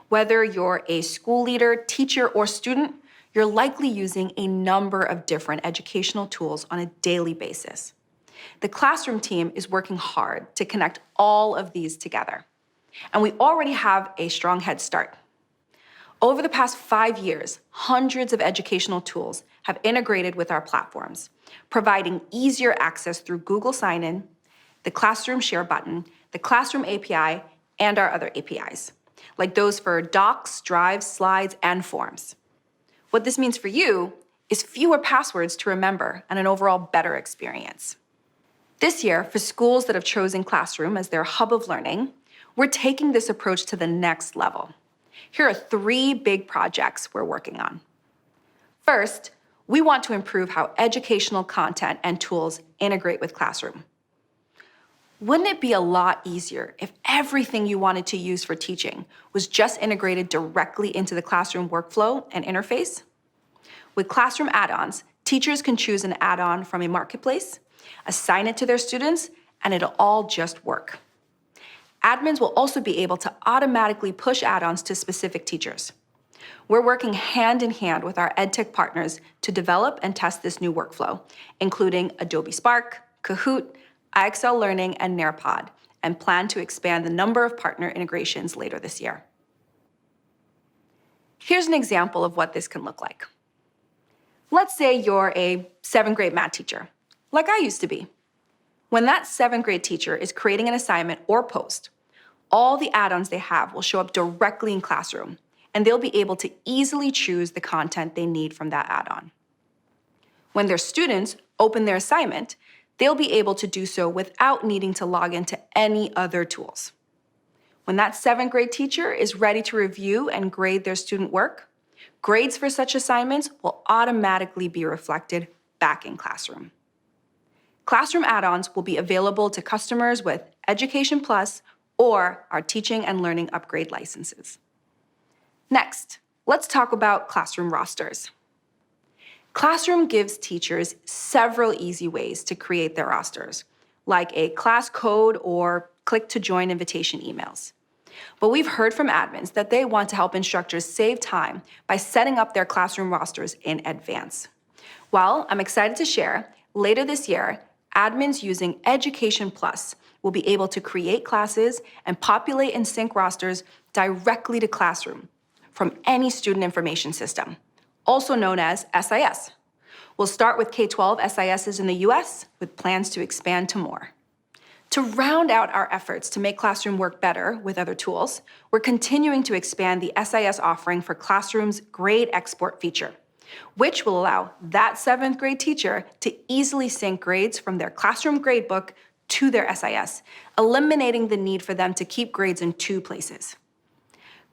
Whether you're a school leader, teacher, or student, you're likely using a number of different educational tools on a daily basis. The Classroom team is working hard to connect all of these together, and we already have a strong head start. Over the past 5 years, hundreds of educational tools have integrated with our platforms, providing easier access through Google Sign-in, the Classroom Share button, the Classroom API, and our other APIs, like those for docs, drives, slides, and forms. What this means for you is fewer passwords to remember and an overall better experience. This year, for schools that have chosen Classroom as their hub of learning, we're taking this approach to the next level. Here are 3 big projects we're working on. First, we want to improve how educational content and tools integrate with Classroom. Wouldn't it be a lot easier if everything you wanted to use for teaching was just integrated directly into the Classroom workflow and interface? With Classroom add-ons, Teachers can choose an add-on from a marketplace, assign it to their students, and it'll all just work. Admins will also be able to automatically push add-ons to specific teachers. We're working hand in hand with our EdTech partners to develop and test this new workflow, including Adobe Spark, Kahoot, IXL Learning, and Nearpod, and plan to expand the number of partner integrations later this year. Here's an example of what this can look like. Let's say you're a 7th grade math teacher, like I used to be. When that 7th grade teacher is creating an assignment or post, all the add-ons they have will show up directly in Classroom, and they'll be able to easily choose the content they need from that add-on. When their students open their assignment, they'll be able to do so without needing to log into any other tools. When that 7th grade teacher is ready to review and grade their student work, grades for such assignments will automatically be reflected back in Classroom. Classroom add-ons will be available to customers with Education Plus or our Teaching and Learning Upgrade licenses. Next, let's talk about Classroom rosters. Classroom gives teachers several easy ways to create their rosters, like a class code or click to join invitation emails. But we've heard from admins that they want to help instructors save time by setting up their Classroom rosters in advance. Well, I'm excited to share, later this year, admins using Education Plus will be able to create classes and populate and sync rosters directly to Classroom from any student information system, also known as SIS. We'll start with K-12 SISs in the US with plans to expand to more. To round out our efforts to make Classroom work better with other tools, we're continuing to expand the SIS offering for Classroom's grade export feature, which will allow that 7th grade teacher to easily sync grades from their Classroom gradebook to their SIS, eliminating the need for them to keep grades in 2 places.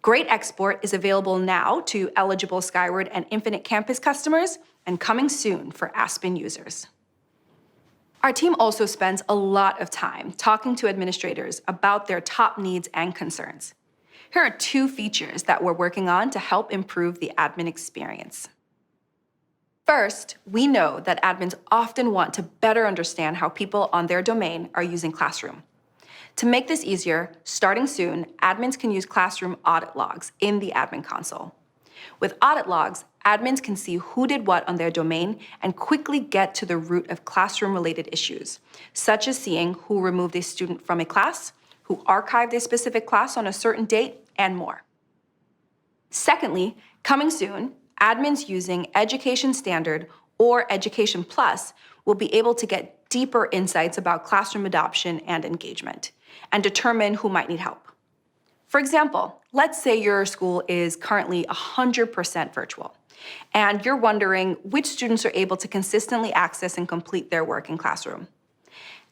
Grade export is available now to eligible Skyward and Infinite Campus customers and coming soon for Aspen users. Our team also spends a lot of time talking to administrators about their top needs and concerns. Here are 2 features that we're working on to help improve the admin experience. First, we know that admins often want to better understand how people on their domain are using Classroom. To make this easier, starting soon, admins can use Classroom audit logs in the admin console. With audit logs, admins can see who did what on their domain and quickly get to the root of Classroom-related issues, such as seeing who removed a student from a class, who archived a specific class on a certain date, and more. Secondly, coming soon, admins using Education Standard or Education Plus will be able to get deeper insights about Classroom adoption and engagement, and determine who might need help. For example, let's say your school is currently 100% virtual, and you're wondering which students are able to consistently access and complete their work in Classroom.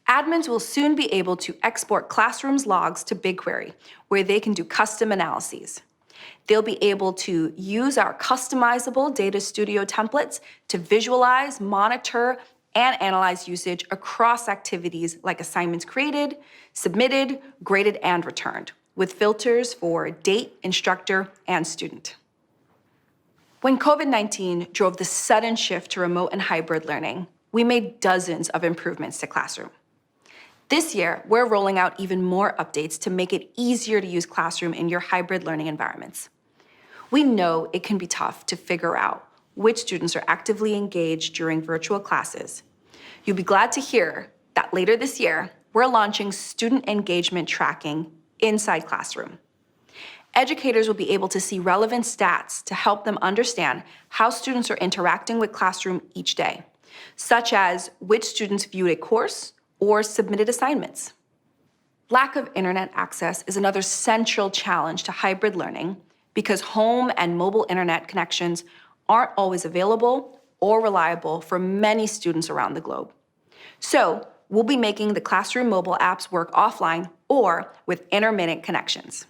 Admins will soon be able to export Classroom's logs to BigQuery, where they can do custom analyses. They'll be able to use our customizable Data Studio templates to visualize, monitor, and analyze usage across activities like assignments created, submitted, graded, and returned, with filters for date, instructor, and student. When COVID-19 drove the sudden shift to remote and hybrid learning, we made dozens of improvements to Classroom. This year, we're rolling out even more updates to make it easier to use Classroom in your hybrid learning environments. We know it can be tough to figure out which students are actively engaged during virtual classes. You'll be glad to hear that later this year, we're launching student engagement tracking inside Classroom. Educators will be able to see relevant stats to help them understand how students are interacting with Classroom each day, such as which students viewed a course or submitted assignments. Lack of internet access is another central challenge to hybrid learning because home and mobile internet connections aren't always available or reliable for many students around the globe. So, we'll be making the Classroom mobile apps work offline or with intermittent connections.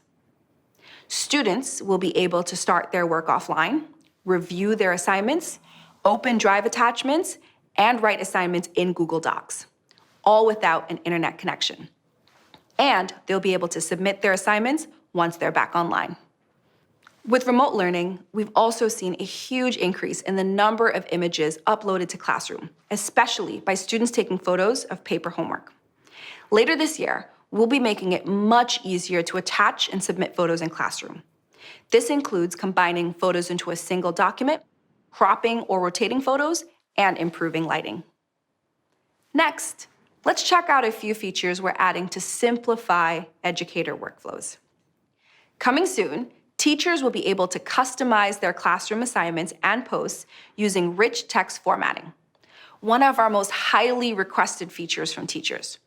Students will be able to start their work offline, review their assignments, open drive attachments, and write assignments in Google Docs, all without an internet connection. And they'll be able to submit their assignments once they're back online. With remote learning, we've also seen a huge increase in the number of images uploaded to Classroom, especially by students taking photos of paper homework. Later this year, we'll be making it much easier to attach and submit photos in Classroom. This includes combining photos into a single document, cropping or rotating photos, and improving lighting. Next, let's check out a few features we're adding to simplify educator workflows. Coming soon, teachers will be able to customize their classroom assignments and posts using rich text formatting, one of our most highly requested features from teachers.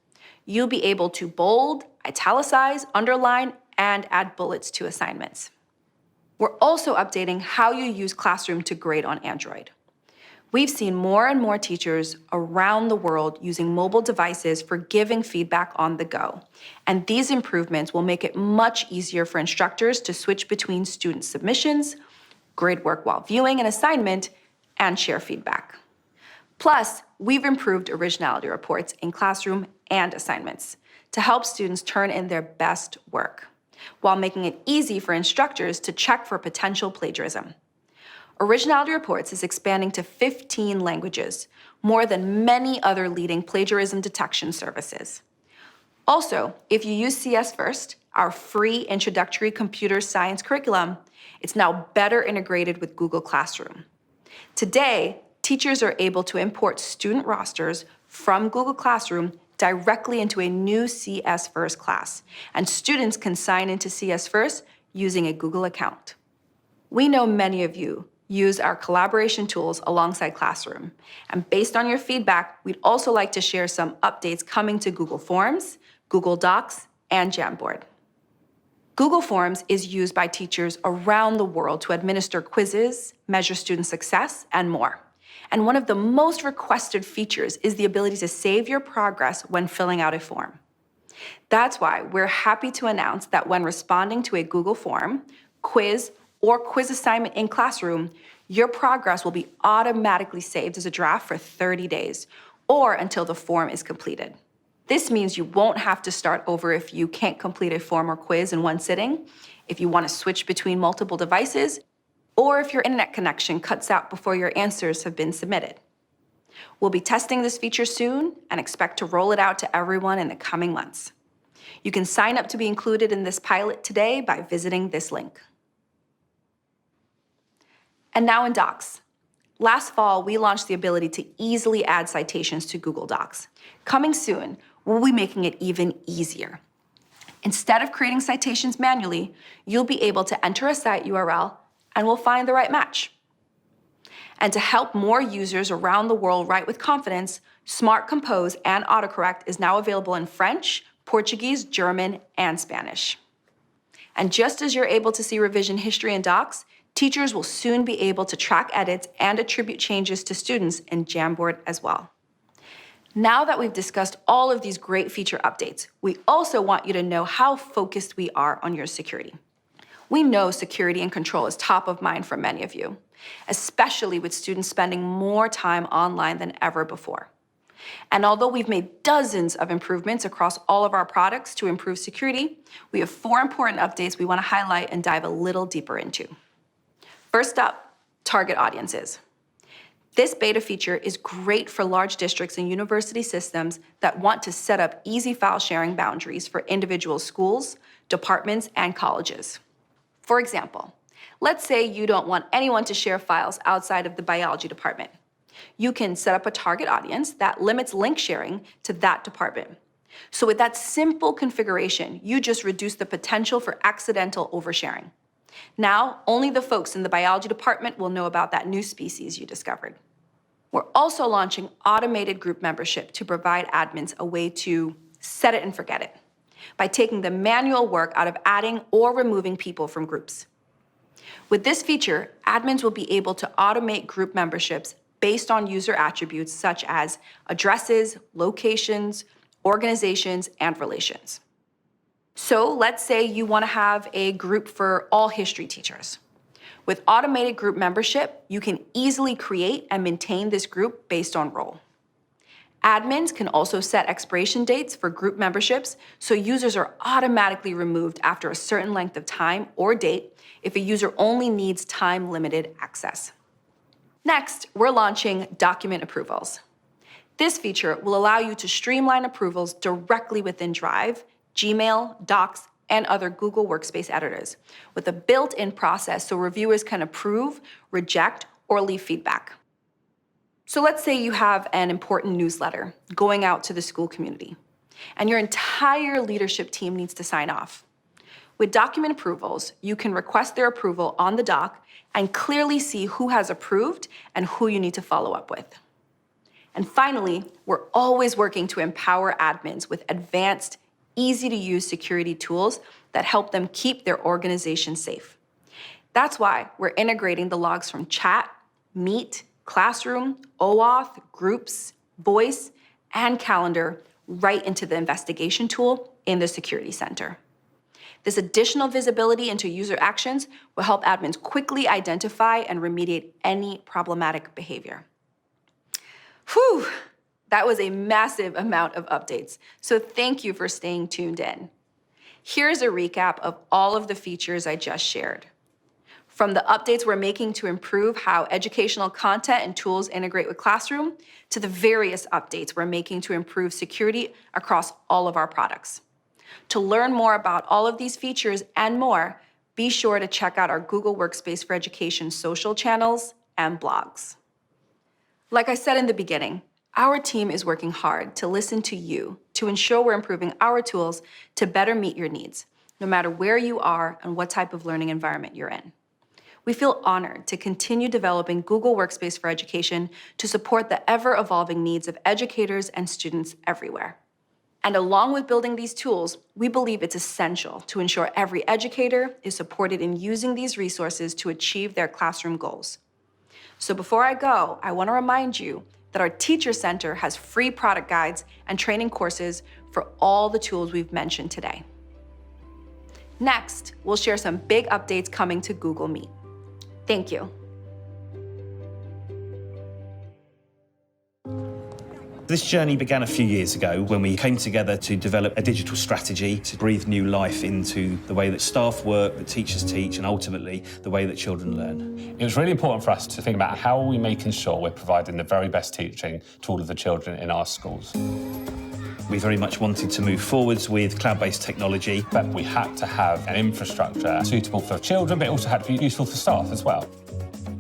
You'll be able to bold, italicize, underline, and add bullets to assignments. We're also updating how you use Classroom to grade on Android. We've seen more and more teachers around the world using mobile devices for giving feedback on the go. And these improvements will make it much easier for instructors to switch between student submissions, grade work while viewing an assignment, and share feedback. Plus, we've improved originality reports in Classroom and assignments to help students turn in their best work, while making it easy for instructors to check for potential plagiarism. Originality Reports is expanding to 15 languages, more than many other leading plagiarism detection services. Also, if you use CS First, our free introductory computer science curriculum, it's now better integrated with Google Classroom. Today, teachers are able to import student rosters from Google Classroom directly into a new CS First class, and students can sign into CS First using a Google account. We know many of you use our collaboration tools alongside Classroom. And based on your feedback, we'd also like to share some updates coming to Google Forms, Google Docs, and Jamboard. Google Forms is used by teachers around the world to administer quizzes, measure student success, and more. And one of the most requested features is the ability to save your progress when filling out a form. That's why we're happy to announce that when responding to a Google form, quiz, or quiz assignment in Classroom, your progress will be automatically saved as a draft for 30 days, or until the form is completed. This means you won't have to start over if you can't complete a form or quiz in one sitting, if you want to switch between multiple devices, or if your internet connection cuts out before your answers have been submitted. We'll be testing this feature soon and expect to roll it out to everyone in the coming months. You can sign up to be included in this pilot today by visiting this link. And now in Docs. Last fall, we launched the ability to easily add citations to Google Docs. Coming soon, we'll be making it even easier. Instead of creating citations manually, you'll be able to enter a site URL and we'll find the right match. And to help more users around the world write with confidence, Smart Compose and Autocorrect is now available in French, Portuguese, German, and Spanish. And just as you're able to see revision history in Docs, teachers will soon be able to track edits and attribute changes to students in Jamboard as well. Now that we've discussed all of these great feature updates, we also want you to know how focused we are on your security. We know security and control is top of mind for many of you, especially with students spending more time online than ever before. And although we've made dozens of improvements across all of our products to improve security, we have 4 important updates we want to highlight and dive a little deeper into. First up, target audiences. This beta feature is great for large districts and university systems that want to set up easy file sharing boundaries for individual schools, departments, and colleges. For example, let's say you don't want anyone to share files outside of the biology department. You can set up a target audience that limits link sharing to that department. So with that simple configuration, you just reduce the potential for accidental oversharing. Now, only the folks in the biology department will know about that new species you discovered. We're also launching automated group membership to provide admins a way to set it and forget it, by taking the manual work out of adding or removing people from groups. With this feature, admins will be able to automate group memberships based on user attributes such as addresses, locations, organizations, and relations. So let's say you want to have a group for all history teachers. With automated group membership, you can easily create and maintain this group based on role. Admins can also set expiration dates for group memberships, so users are automatically removed after a certain length of time or date if a user only needs time-limited access. Next, we're launching document approvals. This feature will allow you to streamline approvals directly within Drive, Gmail, Docs, and other Google Workspace editors, with a built-in process so reviewers can approve, reject, or leave feedback. So let's say you have an important newsletter going out to the school community, and your entire leadership team needs to sign off. With document approvals, you can request their approval on the doc and clearly see who has approved and who you need to follow up with. And finally, we're always working to empower admins with advanced, easy-to-use security tools that help them keep their organization safe. That's why we're integrating the logs from Chat, Meet, Classroom, OAuth, Groups, Voice, and Calendar right into the investigation tool in the Security Center. This additional visibility into user actions will help admins quickly identify and remediate any problematic behavior. Whew, that was a massive amount of updates, so thank you for staying tuned in. Here's a recap of all of the features I just shared. From the updates we're making to improve how educational content and tools integrate with Classroom, to the various updates we're making to improve security across all of our products. To learn more about all of these features and more, be sure to check out our Google Workspace for Education social channels and blogs. Like I said in the beginning, our team is working hard to listen to you to ensure we're improving our tools to better meet your needs, no matter where you are and what type of learning environment you're in. We feel honored to continue developing Google Workspace for Education to support the ever-evolving needs of educators and students everywhere. And along with building these tools, we believe it's essential to ensure every educator is supported in using these resources to achieve their classroom goals. So before I go, I want to remind you that our Teacher Center has free product guides and training courses for all the tools we've mentioned today. Next, we'll share some big updates coming to Google Meet. Thank you. This journey began a few years ago when we came together to develop a digital strategy to breathe new life into the way that staff work, that teachers teach, and ultimately the way that children learn. It was really important for us to think about how are we making sure we're providing the very best teaching to all of the children in our schools. We very much wanted to move forwards with cloud-based technology. But we had to have an infrastructure suitable for children, but it also had to be useful for staff as well.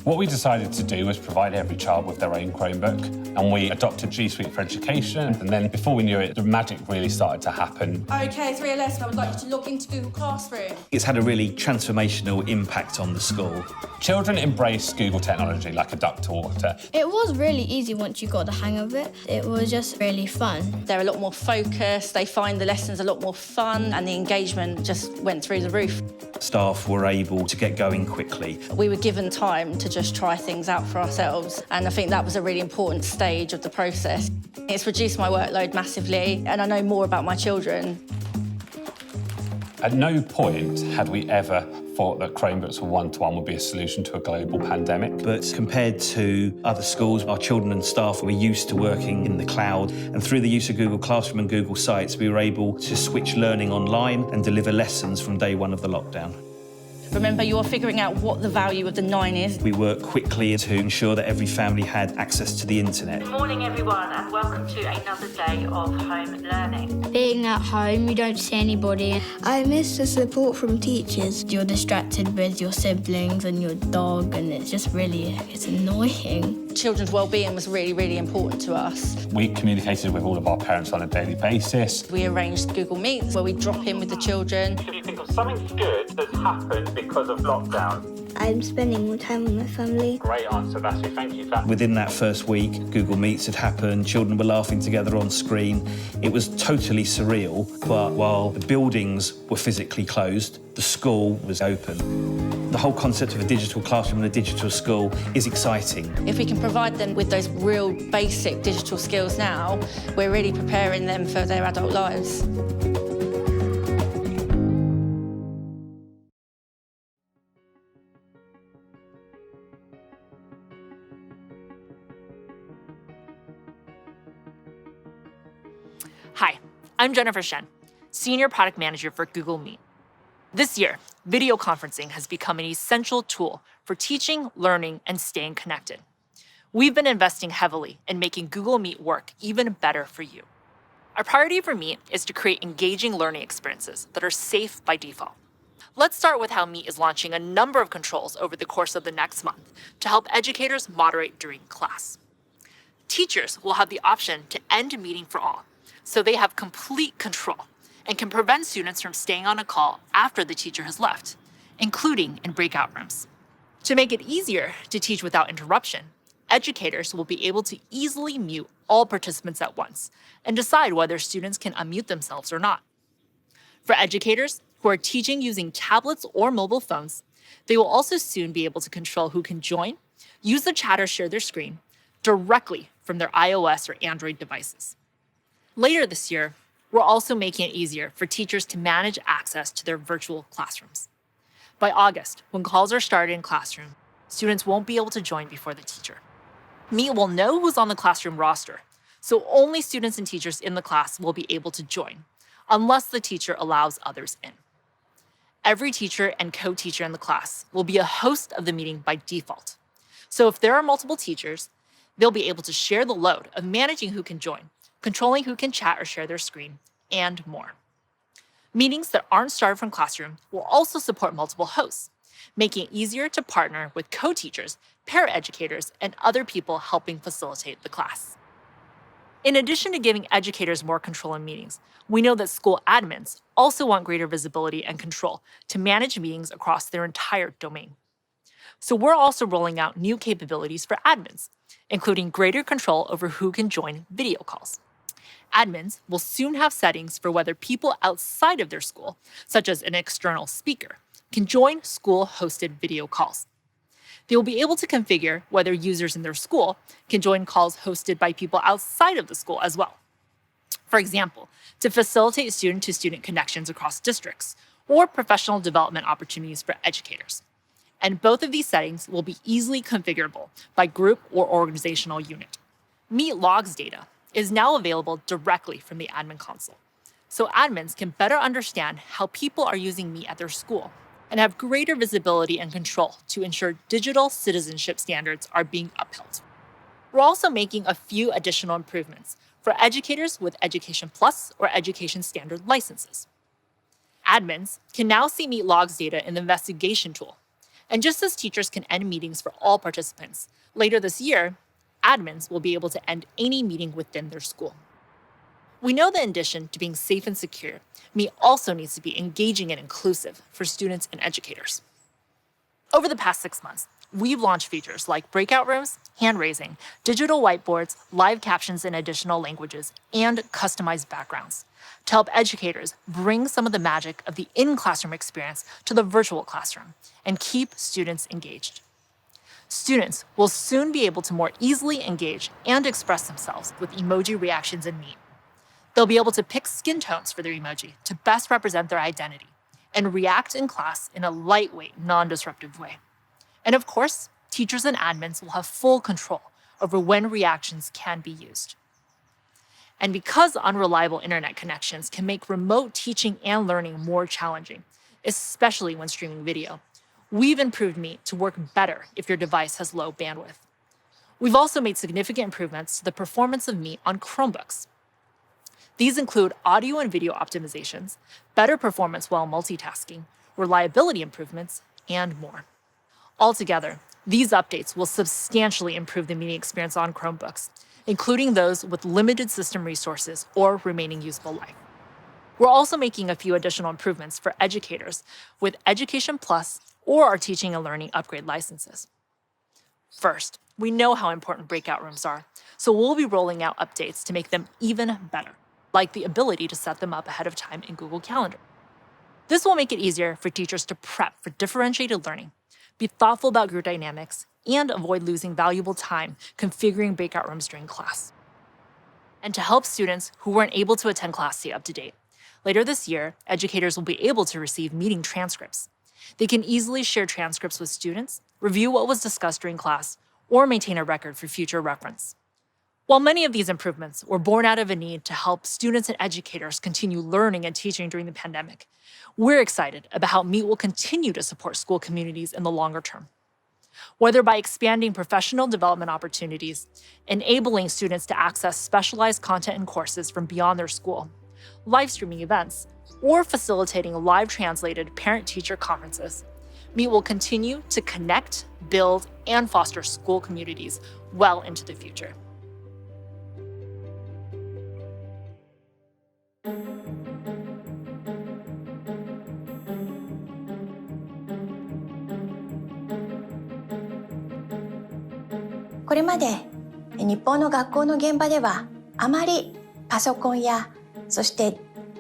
What we decided to do was provide every child with their own Chromebook, and we adopted G Suite for Education, and then before we knew it, the magic really started to happen. Okay, 3LS, I would like you to log into Google Classroom. It's had a really transformational impact on the school. Children embrace Google technology like a duck to water. It was really easy once you got the hang of it. It was just really fun. They're a lot more focused, they find the lessons a lot more fun, and the engagement just went through the roof. Staff were able to get going quickly. We were given time to just try things out for ourselves, and I think that was a really important stage of the process. It's reduced my workload massively, and I know more about my children. At no point had we ever thought that Chromebooks for one-to-one would be a solution to a global pandemic. But compared to other schools, our children and staff were used to working in the cloud, and through the use of Google Classroom and Google Sites, we were able to switch learning online and deliver lessons from day one of the lockdown. Remember, you're figuring out what the value of the 9 is. We worked quickly to ensure that every family had access to the internet. Good morning, everyone, and welcome to another day of home learning. Being at home, you don't see anybody. I miss the support from teachers. You're distracted with your siblings and your dog, and it's just really, it's annoying. Children's well-being was really, really important to us. We communicated with all of our parents on a daily basis. We arranged Google Meets where we drop in with the children. If you think of something good that's happened because of lockdown. I'm spending more time with my family. Great answer, Vassie. Thank you for that. Within that first week, Google Meets had happened, children were laughing together on screen. It was totally surreal, but while the buildings were physically closed, the school was open. The whole concept of a digital classroom and a digital school is exciting. If we can provide them with those real basic digital skills now, we're really preparing them for their adult lives. Hi, I'm Jennifer Shen, Senior Product Manager for Google Meet. This year, video conferencing has become an essential tool for teaching, learning, and staying connected. We've been investing heavily in making Google Meet work even better for you. Our priority for Meet is to create engaging learning experiences that are safe by default. Let's start with how Meet is launching a number of controls over the course of the next month to help educators moderate during class. Teachers will have the option to end a meeting for all, so they have complete control and can prevent students from staying on a call after the teacher has left, including in breakout rooms. To make it easier to teach without interruption, educators will be able to easily mute all participants at once and decide whether students can unmute themselves or not. For educators who are teaching using tablets or mobile phones, they will also soon be able to control who can join, use the chat or share their screen directly from their iOS or Android devices. Later this year, we're also making it easier for teachers to manage access to their virtual classrooms. By August, when calls are started in classroom, students won't be able to join before the teacher. Meet will know who's on the classroom roster, so only students and teachers in the class will be able to join, unless the teacher allows others in. Every teacher and co-teacher in the class will be a host of the meeting by default. So if there are multiple teachers, they'll be able to share the load of managing who can join, controlling who can chat or share their screen, and more. Meetings that aren't started from classroom will also support multiple hosts, making it easier to partner with co-teachers, paraeducators, and other people helping facilitate the class. In addition to giving educators more control in meetings, we know that school admins also want greater visibility and control to manage meetings across their entire domain. So we're also rolling out new capabilities for admins, including greater control over who can join video calls. Admins will soon have settings for whether people outside of their school, such as an external speaker, can join school-hosted video calls. They will be able to configure whether users in their school can join calls hosted by people outside of the school as well. For example, to facilitate student-to-student connections across districts or professional development opportunities for educators. And both of these settings will be easily configurable by group or organizational unit. Meet logs data is now available directly from the admin console, so admins can better understand how people are using Meet at their school and have greater visibility and control to ensure digital citizenship standards are being upheld. We're also making a few additional improvements for educators with Education Plus or Education Standard licenses. Admins can now see Meet logs data in the investigation tool. And just as teachers can end meetings for all participants, later this year, admins will be able to end any meeting within their school. We know that in addition to being safe and secure, Meet also needs to be engaging and inclusive for students and educators. Over the past 6 months, we've launched features like breakout rooms, hand raising, digital whiteboards, live captions in additional languages, and customized backgrounds to help educators bring some of the magic of the in-classroom experience to the virtual classroom and keep students engaged. Students will soon be able to more easily engage and express themselves with emoji reactions in Meet. They'll be able to pick skin tones for their emoji to best represent their identity and react in class in a lightweight, non-disruptive way. And of course, teachers and admins will have full control over when reactions can be used. And because unreliable internet connections can make remote teaching and learning more challenging, especially when streaming video, we've improved Meet to work better if your device has low bandwidth. We've also made significant improvements to the performance of Meet on Chromebooks. These include audio and video optimizations, better performance while multitasking, reliability improvements, and more. Altogether, these updates will substantially improve the meeting experience on Chromebooks, including those with limited system resources or remaining useful life. We're also making a few additional improvements for educators with Education Plus or our Teaching and Learning Upgrade licenses. First, we know how important breakout rooms are, so we'll be rolling out updates to make them even better, like the ability to set them up ahead of time in Google Calendar. This will make it easier for teachers to prep for differentiated learning, be thoughtful about group dynamics, and avoid losing valuable time configuring breakout rooms during class. And to help students who weren't able to attend class stay up to date, later this year, educators will be able to receive meeting transcripts. They can easily share transcripts with students, review what was discussed during class, or maintain a record for future reference. While many of these improvements were born out of a need to help students and educators continue learning and teaching during the pandemic, we're excited about how Meet will continue to support school communities in the longer term. Whether by expanding professional development opportunities, enabling students to access specialized content and courses from beyond their school, live streaming events, or facilitating live translated parent-teacher conferences, Meet will continue to connect, build, and foster school communities well into the future. これまで日本の学校の現場ではあまりパソコンやそして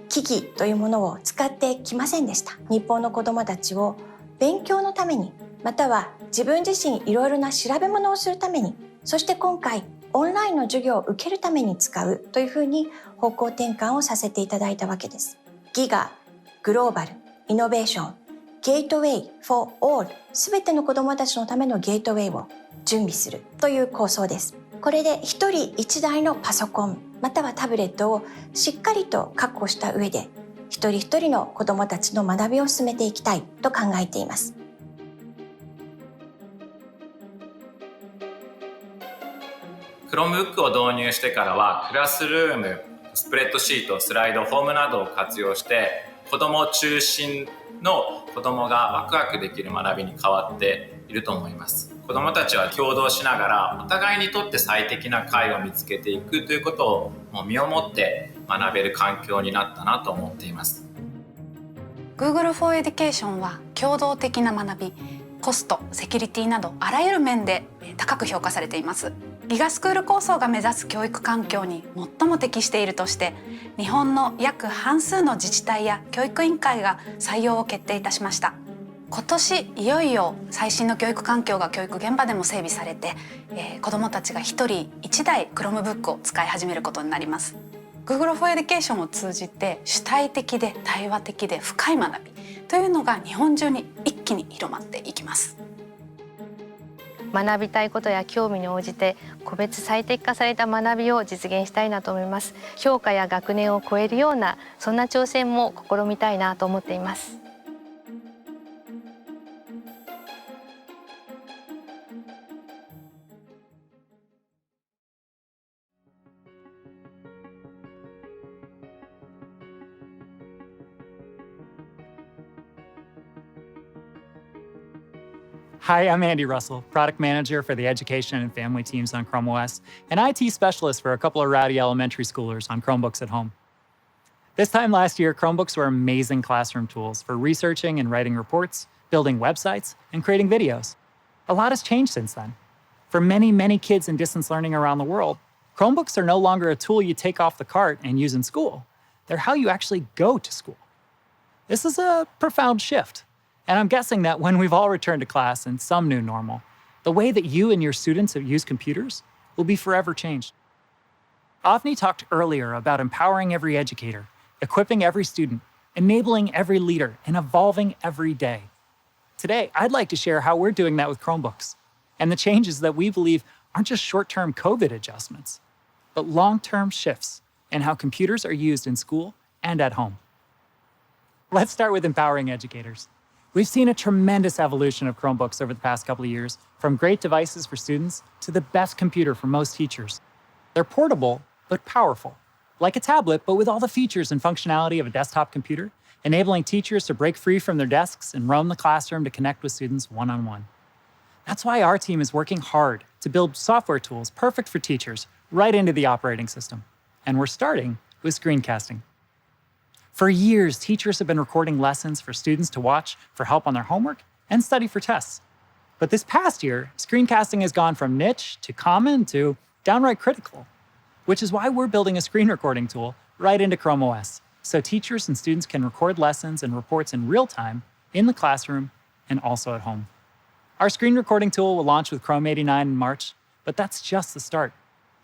機器というものを使ってきませんでした。日本の子どもたちを勉強のためにまたは自分自身いろいろな調べ物をするためにそして今回オンラインの授業を受けるために使うというふうに方向転換をさせていただいたわけです。ギガ、グローバル、イノベーション、ゲートウェイ for all すべての子どもたちのためのゲートウェイを準備するという構想です。これで一人一台のパソコンまたはタブレットをしっかりと確保した上で一人一人の子どもたちの学びを進めていきたいと考えています。Chromebook を導入してからはクラスルーム、スプレッドシート、スライド、フォームなどを活用して子ども中心の子どもがワクワクできる学びに変わっていると思います。子どもたちは共同しながらお互いにとって最適な解を見つけていくということをもう身をもって学べる環境になったなと思っています。 Google for Education は共同的な学び、コスト、セキュリティなどあらゆる面で高く評価されています。ギガスクール構想が目指す教育環境に最も適しているとして日本の約半数の自治体や教育委員会が採用を決定いたしました。今年いよいよ最新の教育環境が教育現場でも整備されて、子どもたちが一人一台 Chromebook を使い始めることになります。 Google for Education を通じて主体的で対話的で深い学びというのが日本中に一気に広まっていきます。学びたいことや興味に応じて個別最適化された学びを実現したいなと思います。教科や学年を超えるようなそんな挑戦も試みたいなと思っています。 Hi, I'm Andy Russell, Product Manager for the Education and Family teams on Chrome OS, and IT Specialist for a couple of rowdy elementary schoolers on Chromebooks at home. This time last year, Chromebooks were amazing classroom tools for researching and writing reports, building websites, and creating videos. A lot has changed since then. For many, many kids in distance learning around the world, Chromebooks are no longer a tool you take off the cart and use in school. They're how you actually go to school. This is a profound shift. And I'm guessing that when we've all returned to class in some new normal, the way that you and your students have used computers will be forever changed. Avni talked earlier about empowering every educator, equipping every student, enabling every leader, and evolving every day. Today, I'd like to share how we're doing that with Chromebooks and the changes that we believe aren't just short-term COVID adjustments, but long-term shifts in how computers are used in school and at home. Let's start with empowering educators. We've seen a tremendous evolution of Chromebooks over the past couple of years, from great devices for students to the best computer for most teachers. They're portable, but powerful, like a tablet, but with all the features and functionality of a desktop computer, enabling teachers to break free from their desks and roam the classroom to connect with students one-on-one. That's why our team is working hard to build software tools perfect for teachers right into the operating system. And we're starting with screencasting. For years, teachers have been recording lessons for students to watch for help on their homework and study for tests. But this past year, screencasting has gone from niche to common to downright critical, which is why we're building a screen recording tool right into Chrome OS, so teachers and students can record lessons and reports in real time in the classroom and also at home. Our screen recording tool will launch with Chrome 89 in March, but that's just the start.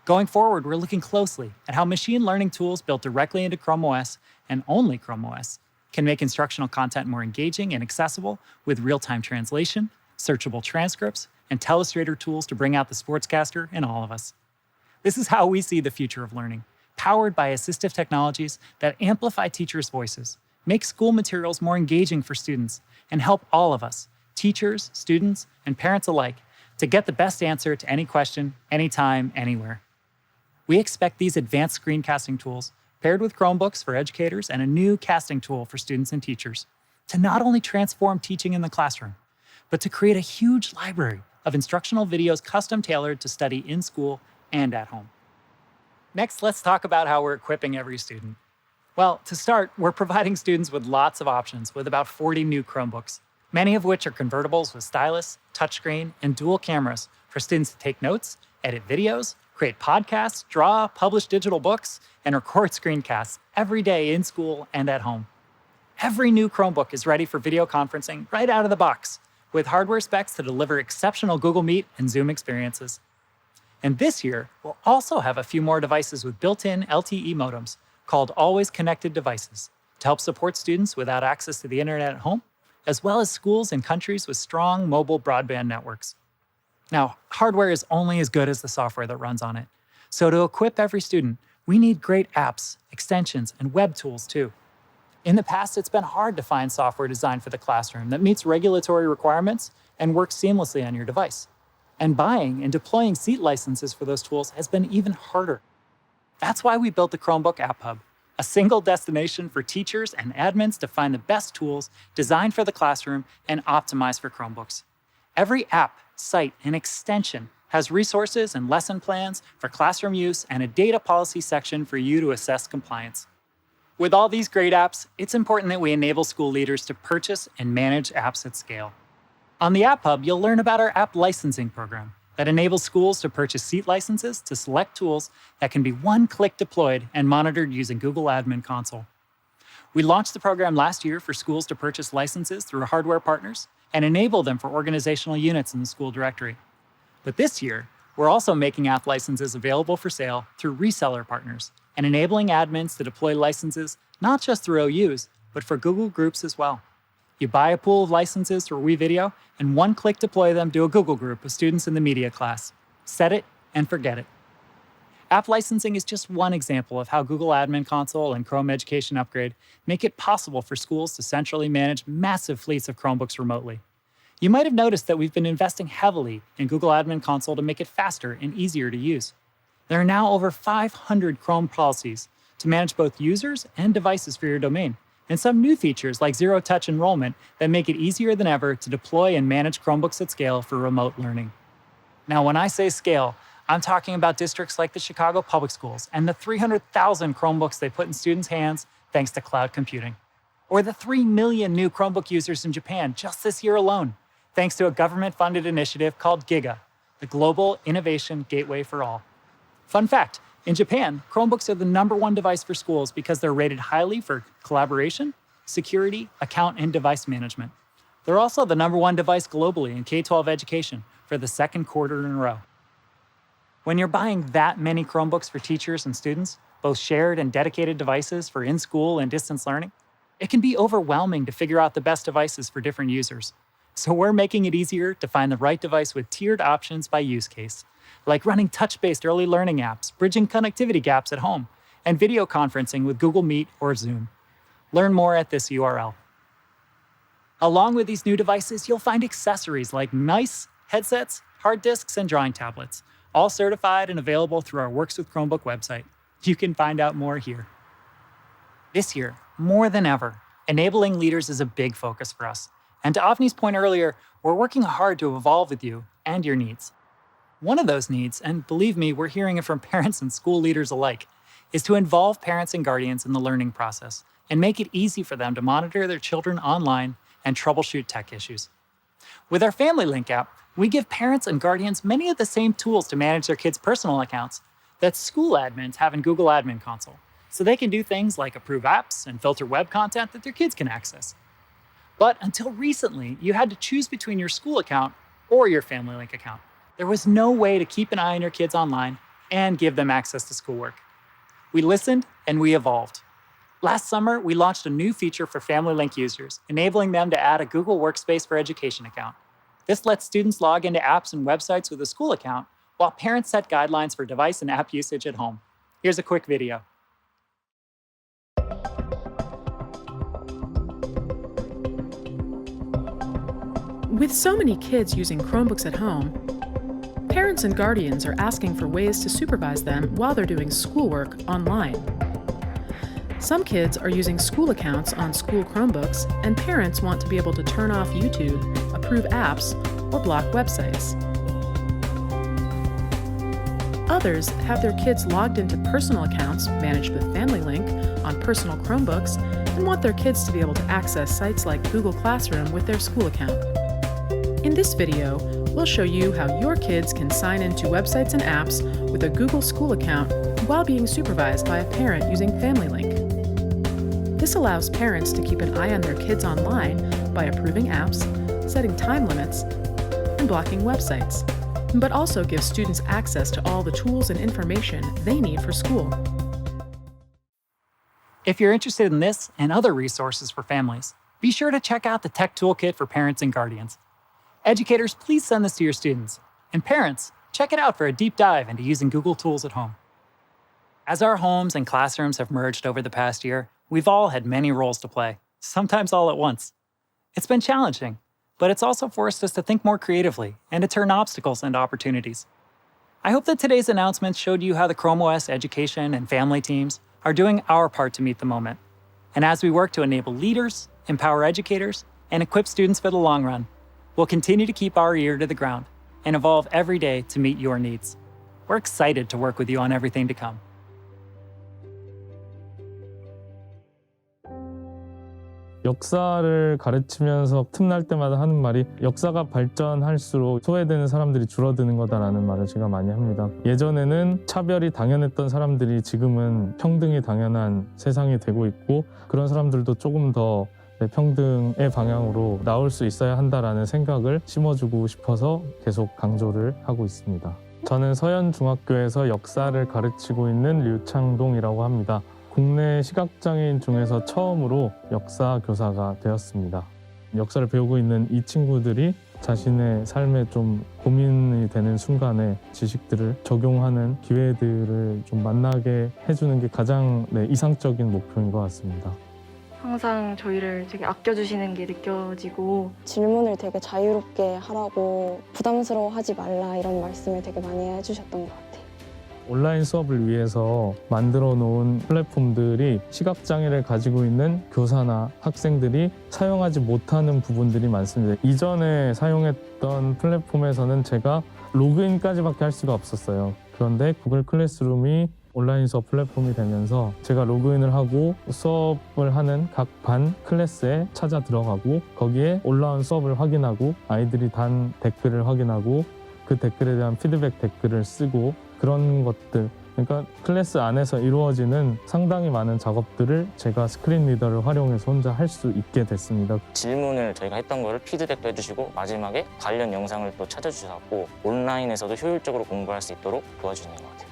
Going forward, we're looking closely at how machine learning tools built directly into Chrome OS and only Chrome OS can make instructional content more engaging and accessible with real-time translation, searchable transcripts, and telestrator tools to bring out the sportscaster in all of us. This is how we see the future of learning, powered by assistive technologies that amplify teachers' voices, make school materials more engaging for students, and help all of us, teachers, students, and parents alike, to get the best answer to any question, anytime, anywhere. We expect these advanced screencasting tools, paired with Chromebooks for educators and a new casting tool for students and teachers, to not only transform teaching in the classroom, but to create a huge library of instructional videos custom tailored to study in school and at home. Next, let's talk about how we're equipping every student. Well, to start, we're providing students with lots of options with about 40 new Chromebooks, many of which are convertibles with stylus, touchscreen, and dual cameras for students to take notes, edit videos, create podcasts, draw, publish digital books, and record screencasts every day in school and at home. Every new Chromebook is ready for video conferencing right out of the box, with hardware specs to deliver exceptional Google Meet and Zoom experiences. And this year, we'll also have a few more devices with built-in LTE modems called Always Connected Devices to help support students without access to the internet at home, as well as schools in countries with strong mobile broadband networks. Now, hardware is only as good as the software that runs on it. So to equip every student, we need great apps, extensions, and web tools too. In the past, it's been hard to find software designed for the classroom that meets regulatory requirements and works seamlessly on your device. And buying and deploying seat licenses for those tools has been even harder. That's why we built the Chromebook App Hub, a single destination for teachers and admins to find the best tools designed for the classroom and optimized for Chromebooks. Every app, site, and extension has resources and lesson plans for classroom use and a data policy section for you to assess compliance. With all these great apps, it's important that we enable school leaders to purchase and manage apps at scale. On the App Hub, you'll learn about our app licensing program that enables schools to purchase seat licenses to select tools that can be one-click deployed and monitored using Google Admin Console. We launched the program last year for schools to purchase licenses through hardware partners and enable them for organizational units in the school directory. But this year, we're also making app licenses available for sale through reseller partners and enabling admins to deploy licenses not just through OUs, but for Google Groups as well. You buy a pool of licenses through WeVideo and one-click deploy them to a Google Group of students in the media class. Set it and forget it. App licensing is just one example of how Google Admin Console and Chrome Education Upgrade make it possible for schools to centrally manage massive fleets of Chromebooks remotely. You might have noticed that we've been investing heavily in Google Admin Console to make it faster and easier to use. There are now over 500 Chrome policies to manage both users and devices for your domain, and some new features like zero-touch enrollment that make it easier than ever to deploy and manage Chromebooks at scale for remote learning. Now, when I say scale, I'm talking about districts like the Chicago Public Schools and the 300,000 Chromebooks they put in students' hands thanks to cloud computing. Or the 3 million new Chromebook users in Japan just this year alone, thanks to a government-funded initiative called GIGA, the Global Innovation Gateway for All. Fun fact, in Japan, Chromebooks are the #1 device for schools because they're rated highly for collaboration, security, account, and device management. They're also the #1 device globally in K-12 education for the second quarter in a row. When you're buying that many Chromebooks for teachers and students, both shared and dedicated devices for in-school and distance learning, it can be overwhelming to figure out the best devices for different users. So we're making it easier to find the right device with tiered options by use case, like running touch-based early learning apps, bridging connectivity gaps at home, and video conferencing with Google Meet or Zoom. Learn more at this URL. Along with these new devices, you'll find accessories like mice, headsets, hard disks, and drawing tablets, all certified and available through our Works with Chromebook website. You can find out more here. This year, more than ever, enabling leaders is a big focus for us. And to Avni's point earlier, we're working hard to evolve with you and your needs. One of those needs, and believe me, we're hearing it from parents and school leaders alike, is to involve parents and guardians in the learning process and make it easy for them to monitor their children online and troubleshoot tech issues. With our Family Link app, we give parents and guardians many of the same tools to manage their kids' personal accounts that school admins have in Google Admin Console, so they can do things like approve apps and filter web content that their kids can access. But until recently, you had to choose between your school account or your Family Link account. There was no way to keep an eye on your kids online and give them access to schoolwork. We listened and we evolved. Last summer, we launched a new feature for Family Link users, enabling them to add a Google Workspace for Education account. This lets students log into apps and websites with a school account while parents set guidelines for device and app usage at home. Here's a quick video. With so many kids using Chromebooks at home, parents and guardians are asking for ways to supervise them while they're doing schoolwork online. Some kids are using school accounts on school Chromebooks, and parents want to be able to turn off YouTube, approve apps, or block websites. Others have their kids logged into personal accounts managed with Family Link on personal Chromebooks and want their kids to be able to access sites like Google Classroom with their school account. In this video, we'll show you how your kids can sign into websites and apps with a Google School account while being supervised by a parent using Family Link. This allows parents to keep an eye on their kids online by approving apps, setting time limits, and blocking websites, but also gives students access to all the tools and information they need for school. If you're interested in this and other resources for families, be sure to check out the Tech Toolkit for Parents and Guardians. Educators, please send this to your students. And parents, check it out for a deep dive into using Google tools at home. As our homes and classrooms have merged over the past year, we've all had many roles to play, sometimes all at once. It's been challenging, but it's also forced us to think more creatively and to turn obstacles into opportunities. I hope that today's announcements showed you how the Chrome OS education and family teams are doing our part to meet the moment. And as we work to enable leaders, empower educators, and equip students for the long run, we'll continue to keep our ear to the ground and evolve every day to meet your needs. We're excited to work with you on everything to come. 역사를 가르치면서 틈날 때마다 하는 말이 역사가 발전할수록 소외되는 사람들이 줄어드는 거다라는 말을 제가 많이 합니다. 예전에는 차별이 당연했던 사람들이 지금은 평등이 당연한 세상이 되고 있고 그런 사람들도 조금 더 평등의 방향으로 나올 수 있어야 한다라는 생각을 심어주고 싶어서 계속 강조를 하고 있습니다. 저는 서현중학교에서 역사를 가르치고 있는 류창동이라고 합니다. 국내 시각장애인 중에서 처음으로 역사 교사가 되었습니다. 역사를 배우고 있는 이 친구들이 자신의 삶에 좀 고민이 되는 순간에 지식들을 적용하는 기회들을 좀 만나게 해주는 게 가장 이상적인 목표인 것 같습니다. 항상 저희를 되게 아껴주시는 게 느껴지고 질문을 되게 자유롭게 하라고 부담스러워하지 말라 이런 말씀을 되게 많이 해주셨던 것 같아요. 온라인 수업을 위해서 만들어 놓은 플랫폼들이 시각장애를 가지고 있는 교사나 학생들이 사용하지 못하는 부분들이 많습니다. 이전에 사용했던 플랫폼에서는 제가 로그인까지밖에 할 수가 없었어요. 그런데 구글 클래스룸이 온라인 수업 플랫폼이 되면서 제가 로그인을 하고 수업을 하는 각 반 클래스에 찾아 들어가고 거기에 올라온 수업을 확인하고 아이들이 단 댓글을 확인하고 그 댓글에 대한 피드백 댓글을 쓰고 그런 것들, 그러니까 클래스 안에서 이루어지는 상당히 많은 작업들을 제가 스크린 리더를 활용해서 혼자 할 수 있게 됐습니다. 질문을 저희가 했던 거를 피드백도 해주시고 마지막에 관련 영상을 또 찾아주셔서 온라인에서도 효율적으로 공부할 수 있도록 도와주시는 것 같아요.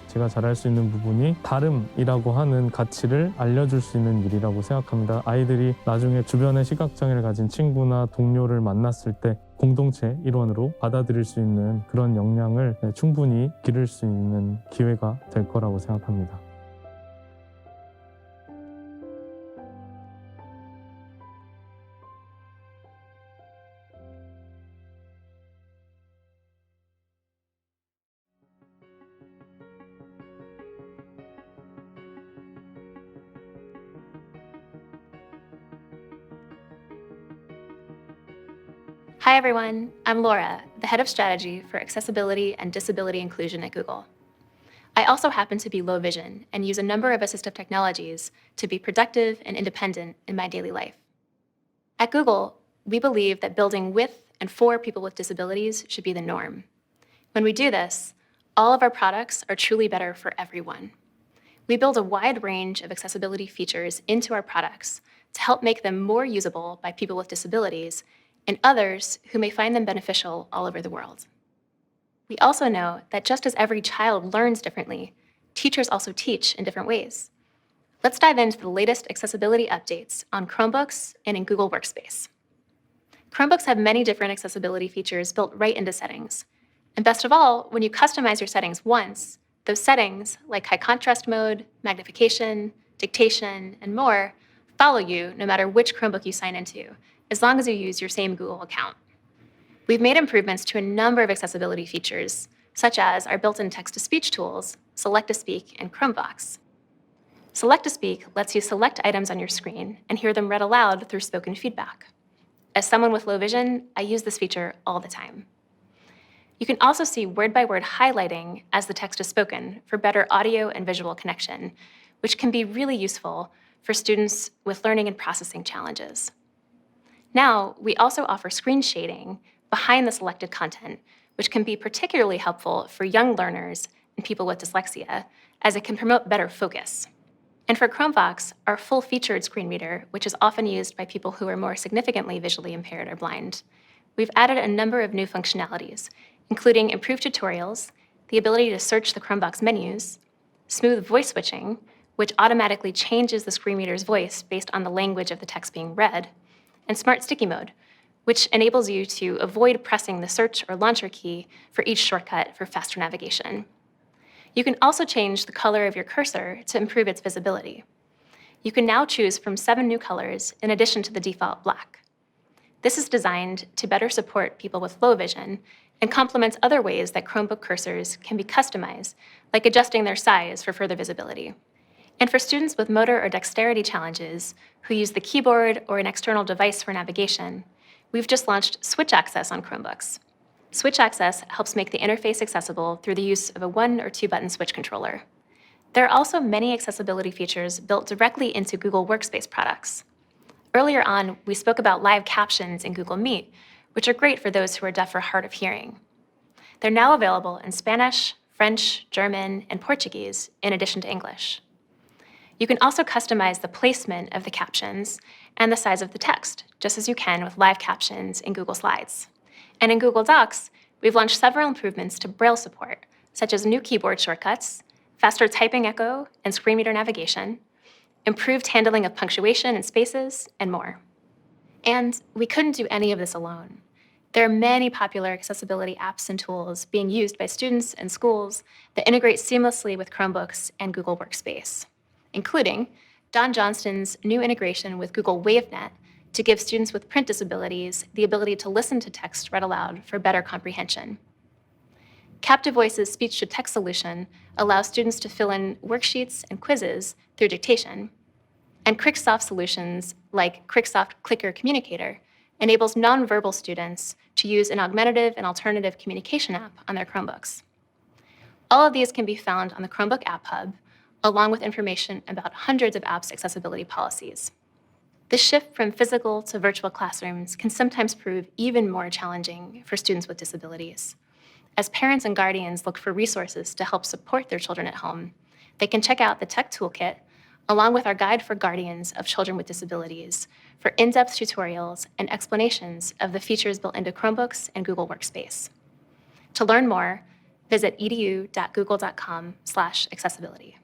제가 잘할 수 있는 부분이 다름이라고 하는 가치를 알려줄 수 있는 일이라고 생각합니다. 아이들이 나중에 주변에 시각장애를 가진 친구나 동료를 만났을 때 공동체 일원으로 받아들일 수 있는 그런 역량을 충분히 기를 수 있는 기회가 될 거라고 생각합니다. Hi everyone, I'm Laura, the Head of Strategy for Accessibility and Disability Inclusion at Google. I also happen to be low vision and use a number of assistive technologies to be productive and independent in my daily life. At Google, we believe that building with and for people with disabilities should be the norm. When we do this, all of our products are truly better for everyone. We build a wide range of accessibility features into our products to help make them more usable by people with disabilities and others who may find them beneficial all over the world. We also know that just as every child learns differently, teachers also teach in different ways. Let's dive into the latest accessibility updates on Chromebooks and in Google Workspace. Chromebooks have many different accessibility features built right into settings, And best of all, when you customize your settings once, those settings, like high contrast mode, magnification, dictation, and more, follow you no matter which Chromebook you sign into, as long as you use your same Google account. We've made improvements to a number of accessibility features, such as our built-in text-to-speech tools, Select-to-Speak and Chromevox. Select-to-Speak lets you select items on your screen and hear them read aloud through spoken feedback. As someone with low vision, I use this feature all the time. You can also see word-by-word highlighting as the text is spoken for better audio and visual connection, which can be really useful for students with learning and processing challenges. Now, we also offer screen shading behind the selected content, which can be particularly helpful for young learners and people with dyslexia, as it can promote better focus. And for Chromevox, our full-featured screen reader, which is often used by people who are more significantly visually impaired or blind, we've added a number of new functionalities, including improved tutorials, the ability to search the Chromebox menus, smooth voice switching, which automatically changes the screen reader's voice based on the language of the text being read, and Smart Sticky Mode, which enables you to avoid pressing the search or launcher key for each shortcut for faster navigation. You can also change the color of your cursor to improve its visibility. You can now choose from 7 new colors in addition to the default black. This is designed to better support people with low vision and complements other ways that Chromebook cursors can be customized, like adjusting their size for further visibility. And for students with motor or dexterity challenges who use the keyboard or an external device for navigation, we've just launched Switch Access on Chromebooks. Switch Access helps make the interface accessible through the use of a 1 or 2-button switch controller. There are also many accessibility features built directly into Google Workspace products. Earlier on, we spoke about live captions in Google Meet, which are great for those who are deaf or hard of hearing. They're now available in Spanish, French, German, and Portuguese, in addition to English. You can also customize the placement of the captions and the size of the text, just as you can with live captions in Google Slides. And in Google Docs, we've launched several improvements to Braille support, such as new keyboard shortcuts, faster typing echo and screen reader navigation, improved handling of punctuation and spaces, and more. And we couldn't do any of this alone. There are many popular accessibility apps and tools being used by students and schools that integrate seamlessly with Chromebooks and Google Workspace, including Don Johnston's new integration with Google WaveNet to give students with print disabilities the ability to listen to text read aloud for better comprehension. Captive Voice's speech-to-text solution allows students to fill in worksheets and quizzes through dictation. And Cricksoft solutions like Cricksoft Clicker Communicator enables nonverbal students to use an augmentative and alternative communication app on their Chromebooks. All of these can be found on the Chromebook App Hub, along with information about hundreds of apps' accessibility policies. The shift from physical to virtual classrooms can sometimes prove even more challenging for students with disabilities. As parents and guardians look for resources to help support their children at home, they can check out the Tech Toolkit, along with our Guide for Guardians of Children with Disabilities, for in-depth tutorials and explanations of the features built into Chromebooks and Google Workspace. To learn more, visit edu.google.com/accessibility.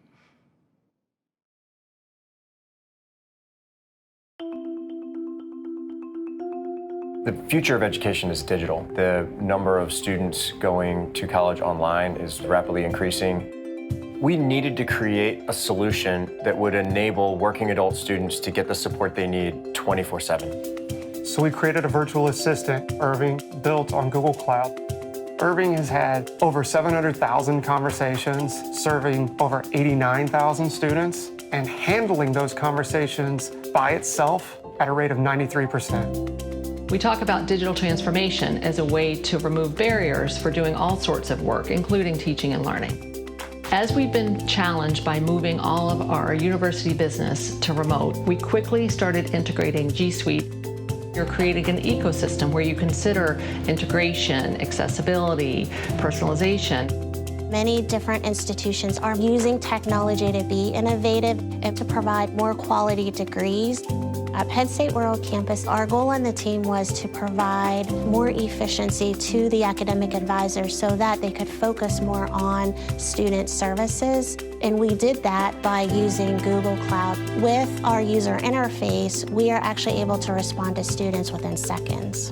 The future of education is digital. The number of students going to college online is rapidly increasing. We needed to create a solution that would enable working adult students to get the support they need 24/7. So we created a virtual assistant, Irving, built on Google Cloud. Irving has had over 700,000 conversations, serving over 89,000 students, and handling those conversations by itself at a rate of 93%. We talk about digital transformation as a way to remove barriers for doing all sorts of work, including teaching and learning. As we've been challenged by moving all of our university business to remote, we quickly started integrating G Suite. You're creating an ecosystem where you consider integration, accessibility, personalization. Many different institutions are using technology to be innovative and to provide more quality degrees. At Penn State World Campus, our goal on the team was to provide more efficiency to the academic advisors so that they could focus more on student services. And we did that by using Google Cloud. With our user interface, we are actually able to respond to students within seconds.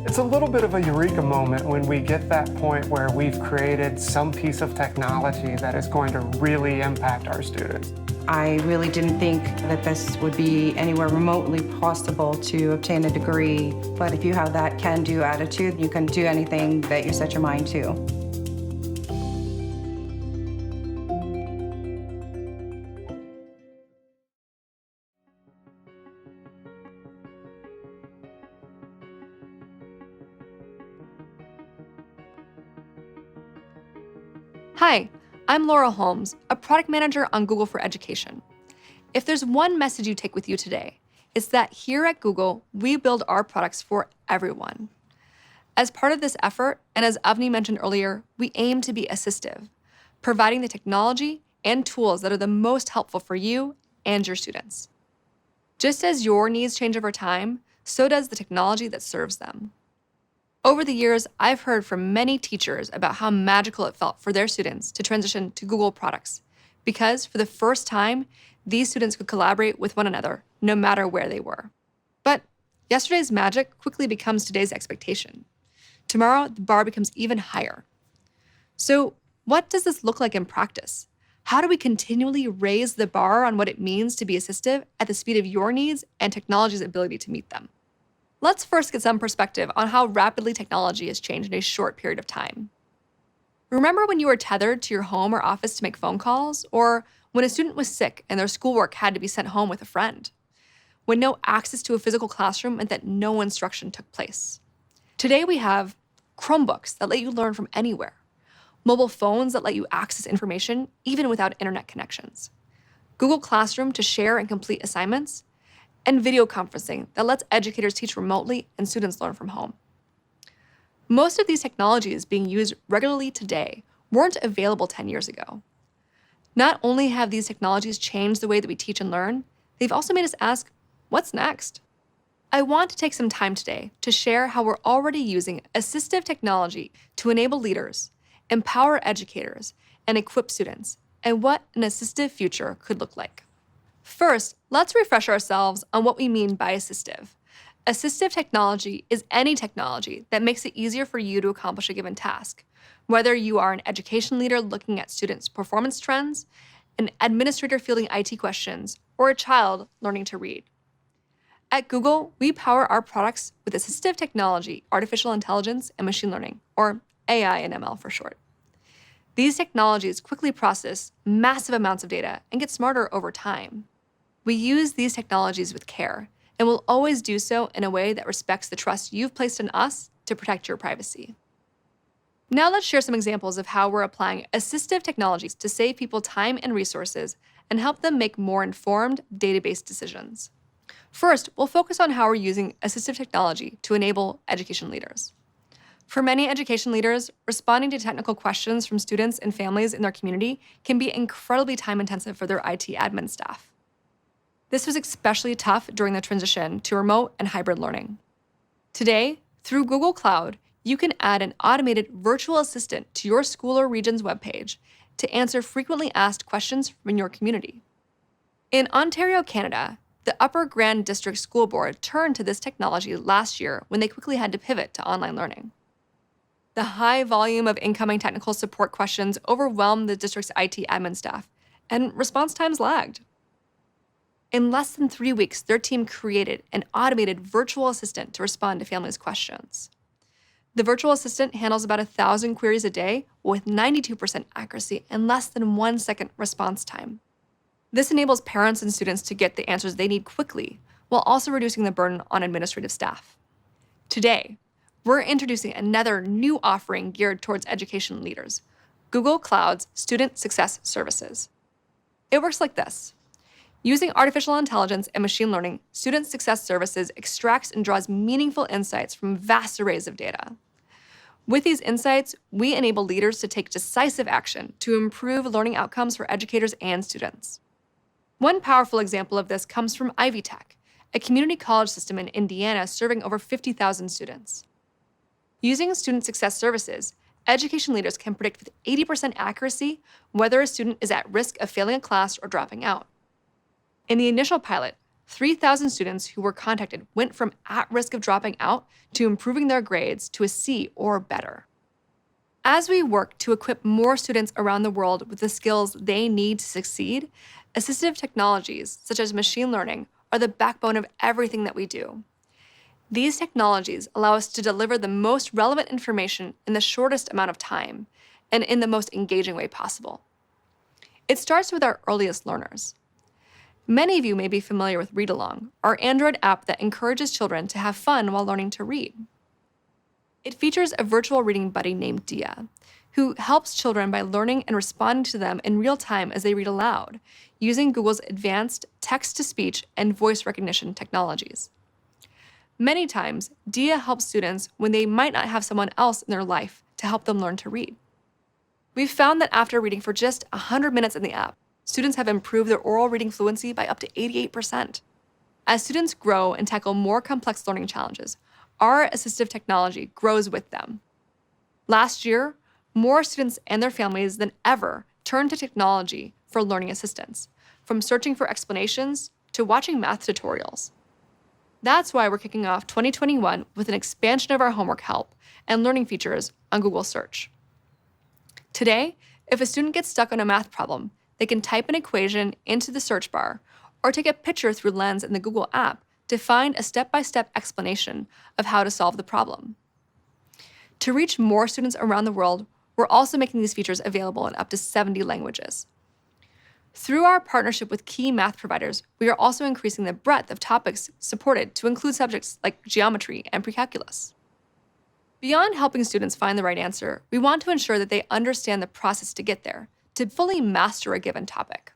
It's a little bit of a eureka moment when we get that point where we've created some piece of technology that is going to really impact our students. I really didn't think that this would be anywhere remotely possible to obtain a degree, but if you have that can-do attitude, you can do anything that you set your mind to. Hi, I'm Laura Holmes, a product manager on Google for Education. If there's one message you take with you today, it's that here at Google, we build our products for everyone. As part of this effort, and as Avni mentioned earlier, we aim to be assistive, providing the technology and tools that are the most helpful for you and your students. Just as your needs change over time, so does the technology that serves them. Over the years, I've heard from many teachers about how magical it felt for their students to transition to Google products, because for the first time, these students could collaborate with one another, no matter where they were. But yesterday's magic quickly becomes today's expectation. Tomorrow, the bar becomes even higher. So what does this look like in practice? How do we continually raise the bar on what it means to be assistive at the speed of your needs and technology's ability to meet them? Let's first get some perspective on how rapidly technology has changed in a short period of time. Remember when you were tethered to your home or office to make phone calls, or when a student was sick and their schoolwork had to be sent home with a friend? When no access to a physical classroom meant that no instruction took place? Today we have Chromebooks that let you learn from anywhere, mobile phones that let you access information even without internet connections, Google Classroom to share and complete assignments, and video conferencing that lets educators teach remotely and students learn from home. Most of these technologies being used regularly today weren't available 10 years ago. Not only have these technologies changed the way that we teach and learn, they've also made us ask, what's next? I want to take some time today to share how we're already using assistive technology to enable leaders, empower educators, and equip students, and what an assistive future could look like. First, let's refresh ourselves on what we mean by assistive. Assistive technology is any technology that makes it easier for you to accomplish a given task, whether you are an education leader looking at students' performance trends, an administrator fielding IT questions, or a child learning to read. At Google, we power our products with assistive technology, artificial intelligence, and machine learning, or AI and ML for short. These technologies quickly process massive amounts of data and get smarter over time. We use these technologies with care, and will always do so in a way that respects the trust you've placed in us to protect your privacy. Now let's share some examples of how we're applying assistive technologies to save people time and resources and help them make more informed, data-based decisions. First, we'll focus on how we're using assistive technology to enable education leaders. For many education leaders, responding to technical questions from students and families in their community can be incredibly time-intensive for their IT admin staff. This was especially tough during the transition to remote and hybrid learning. Today, through Google Cloud, you can add an automated virtual assistant to your school or region's webpage to answer frequently asked questions from your community. In Ontario, Canada, the Upper Grand District School Board turned to this technology last year when they quickly had to pivot to online learning. The high volume of incoming technical support questions overwhelmed the district's IT admin staff, and response times lagged. In less than 3 weeks, their team created an automated virtual assistant to respond to families' questions. The virtual assistant handles about 1,000 queries a day with 92% accuracy and less than 1 second response time. This enables parents and students to get the answers they need quickly, while also reducing the burden on administrative staff. Today, we're introducing another new offering geared towards education leaders, Google Cloud's Student Success Services. It works like this. Using artificial intelligence and machine learning, Student Success Services extracts and draws meaningful insights from vast arrays of data. With these insights, we enable leaders to take decisive action to improve learning outcomes for educators and students. One powerful example of this comes from Ivy Tech, a community college system in Indiana serving over 50,000 students. Using Student Success Services, education leaders can predict with 80% accuracy whether a student is at risk of failing a class or dropping out. In the initial pilot, 3,000 students who were contacted went from at risk of dropping out to improving their grades to a C or better. As we work to equip more students around the world with the skills they need to succeed, assistive technologies such as machine learning are the backbone of everything that we do. These technologies allow us to deliver the most relevant information in the shortest amount of time and in the most engaging way possible. It starts with our earliest learners. Many of you may be familiar with Read Along, our Android app that encourages children to have fun while learning to read. It features a virtual reading buddy named Dia, who helps children by learning and responding to them in real time as they read aloud, using Google's advanced text-to-speech and voice recognition technologies. Many times, Dia helps students when they might not have someone else in their life to help them learn to read. We've found that after reading for just 100 minutes in the app, students have improved their oral reading fluency by up to 88%. As students grow and tackle more complex learning challenges, our assistive technology grows with them. Last year, more students and their families than ever turned to technology for learning assistance, from searching for explanations to watching math tutorials. That's why we're kicking off 2021 with an expansion of our homework help and learning features on Google Search. Today, if a student gets stuck on a math problem, they can type an equation into the search bar or take a picture through Lens in the Google app to find a step-by-step explanation of how to solve the problem. To reach more students around the world, we're also making these features available in up to 70 languages. Through our partnership with key math providers, we are also increasing the breadth of topics supported to include subjects like geometry and precalculus. Beyond helping students find the right answer, we want to ensure that they understand the process to get there, to fully master a given topic.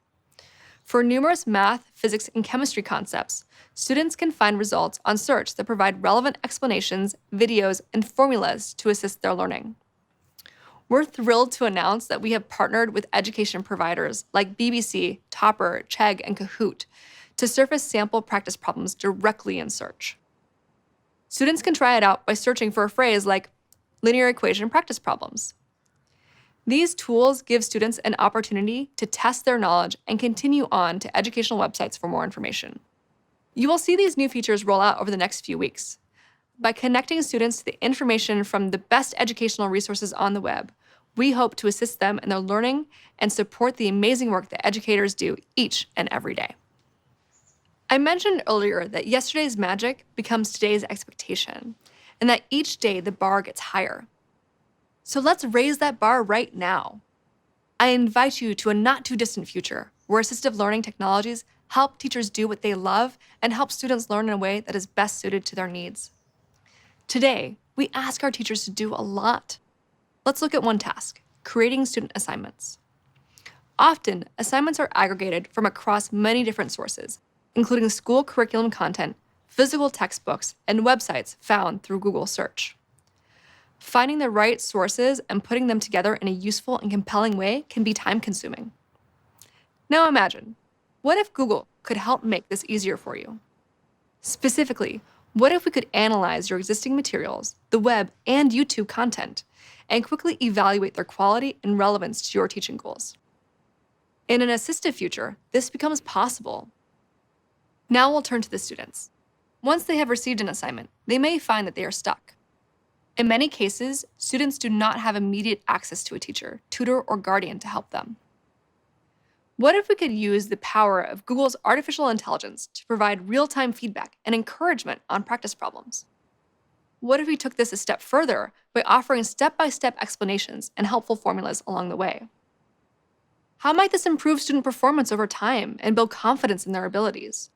For numerous math, physics, and chemistry concepts, students can find results on search that provide relevant explanations, videos, and formulas to assist their learning. We're thrilled to announce that we have partnered with education providers like BBC, Topper, Chegg, and Kahoot to surface sample practice problems directly in search. Students can try it out by searching for a phrase like linear equation practice problems. These tools give students an opportunity to test their knowledge and continue on to educational websites for more information. You will see these new features roll out over the next few weeks. By connecting students to the information from the best educational resources on the web, we hope to assist them in their learning and support the amazing work that educators do each and every day. I mentioned earlier that yesterday's magic becomes today's expectation, and that each day the bar gets higher. So let's raise that bar right now. I invite you to a not-too-distant future where assistive learning technologies help teachers do what they love and help students learn in a way that is best suited to their needs. Today, we ask our teachers to do a lot. Let's look at one task, creating student assignments. Often, assignments are aggregated from across many different sources, including school curriculum content, physical textbooks, and websites found through Google Search. Finding the right sources and putting them together in a useful and compelling way can be time-consuming. Now imagine, what if Google could help make this easier for you? Specifically, what if we could analyze your existing materials, the web, and YouTube content, and quickly evaluate their quality and relevance to your teaching goals? In an assistive future, this becomes possible. Now we'll turn to the students. Once they have received an assignment, they may find that they are stuck. In many cases, students do not have immediate access to a teacher, tutor, or guardian to help them. What if we could use the power of Google's artificial intelligence to provide real-time feedback and encouragement on practice problems? What if we took this a step further by offering step-by-step explanations and helpful formulas along the way? How might this improve student performance over time and build confidence in their abilities?